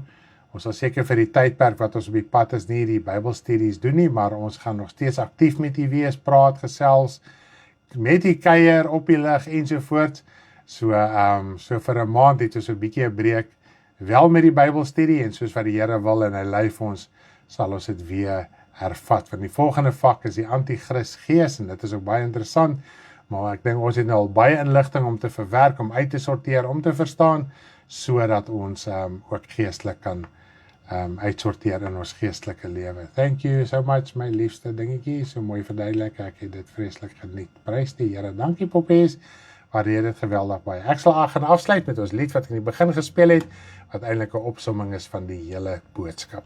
Ons sal seker vir die tydperk wat ons op die pad is nie die Bybelstudies doen nie, maar ons gaan nog steeds aktief met u wees, praat, gesels, met die kuier op die lig ensovoorts. So vir 'n maand het ons 'n bietjie 'n breek wel met die Bybelstudie en soos wat die Here wil en hy lei vir ons, sal ons dit weer hervat. Want die volgende vak is die Antichrist gees en dit is ook baie interessant. Maar ek dink ons het nou al baie inligting om te verwerk, om uit te sorteer, om te verstaan, sodat ons ook geestelik kan uitsorteer in ons geestelike lewe. Thank you so much, my liefste dingetjie, so mooi verduidelik, ek het dit vreeslik geniet. Prys die Here, dankie poppies, waardeer dit geweldig baie. Ek sal gaan afsluit met ons lied wat ek in die begin gespeel het, wat eintlik 'n opsomming is van die hele boodskap.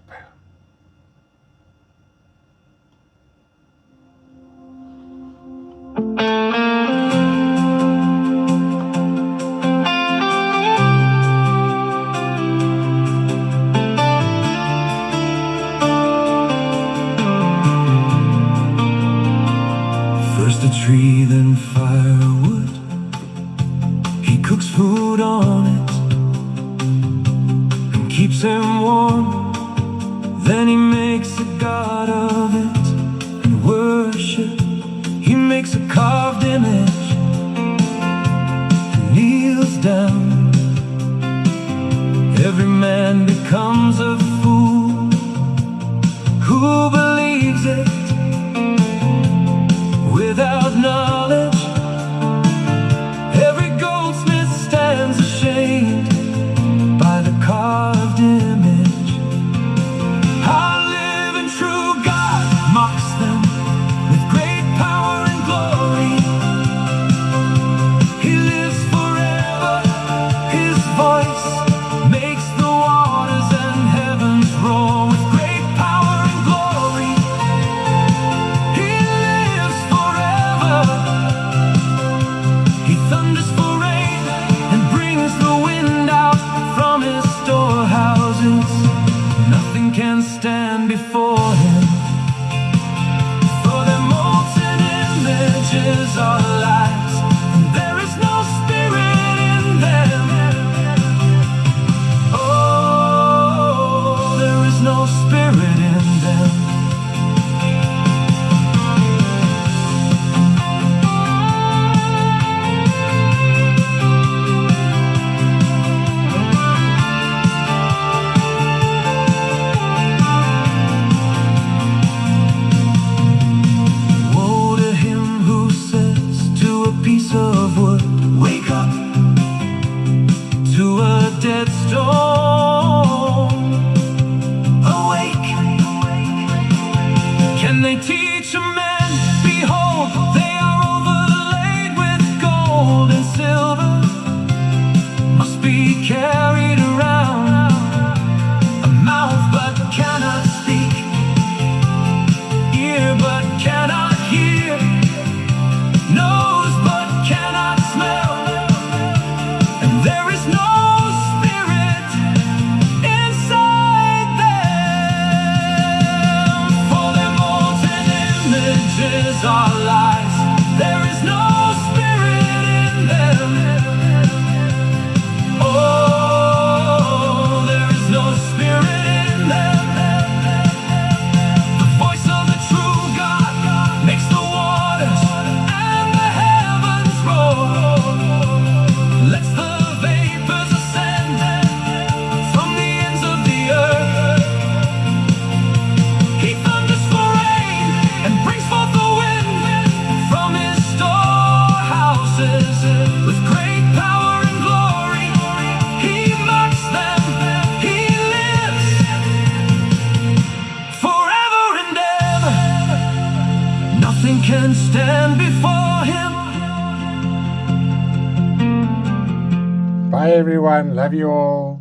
Tree, then firewood. He cooks food on it and keeps him warm. Then he makes a god of it and worship. He makes a carved image and kneels down. Every man becomes a fool who believes it without knowledge. Every goldsmith stands ashamed by the carved image. Our living true God mocks them with great power and glory. He lives forever, his voice makes the waters and heavens roar with great power and glory. He lives forever. He thunders for rain and brings the wind out from his storehouses. Nothing can stand before him, for their molten images are lies, and there is no spirit in them. Oh, there is no spirit in them. Woe to him who says to a piece of wood, wake up, to a dead stone, awake. Can they teach a man? Behold, they are overlaid with gold and silver, must be carried around, a mouth but cannot speak, ear but cannot hear, nose but cannot smell, and there is no spirit inside them. For their molten images are lies, there is no spirit in them. Oh, there is no spirit in them. The voice of the true God makes the waters and the heavens roar, lets the vapors ascend from the ends of the earth. He thunders for rain and brings forth the wind from his storehouses with great power and glory. He mocks them, he lives forever and ever. Nothing can stand before him. Bye everyone, love you all.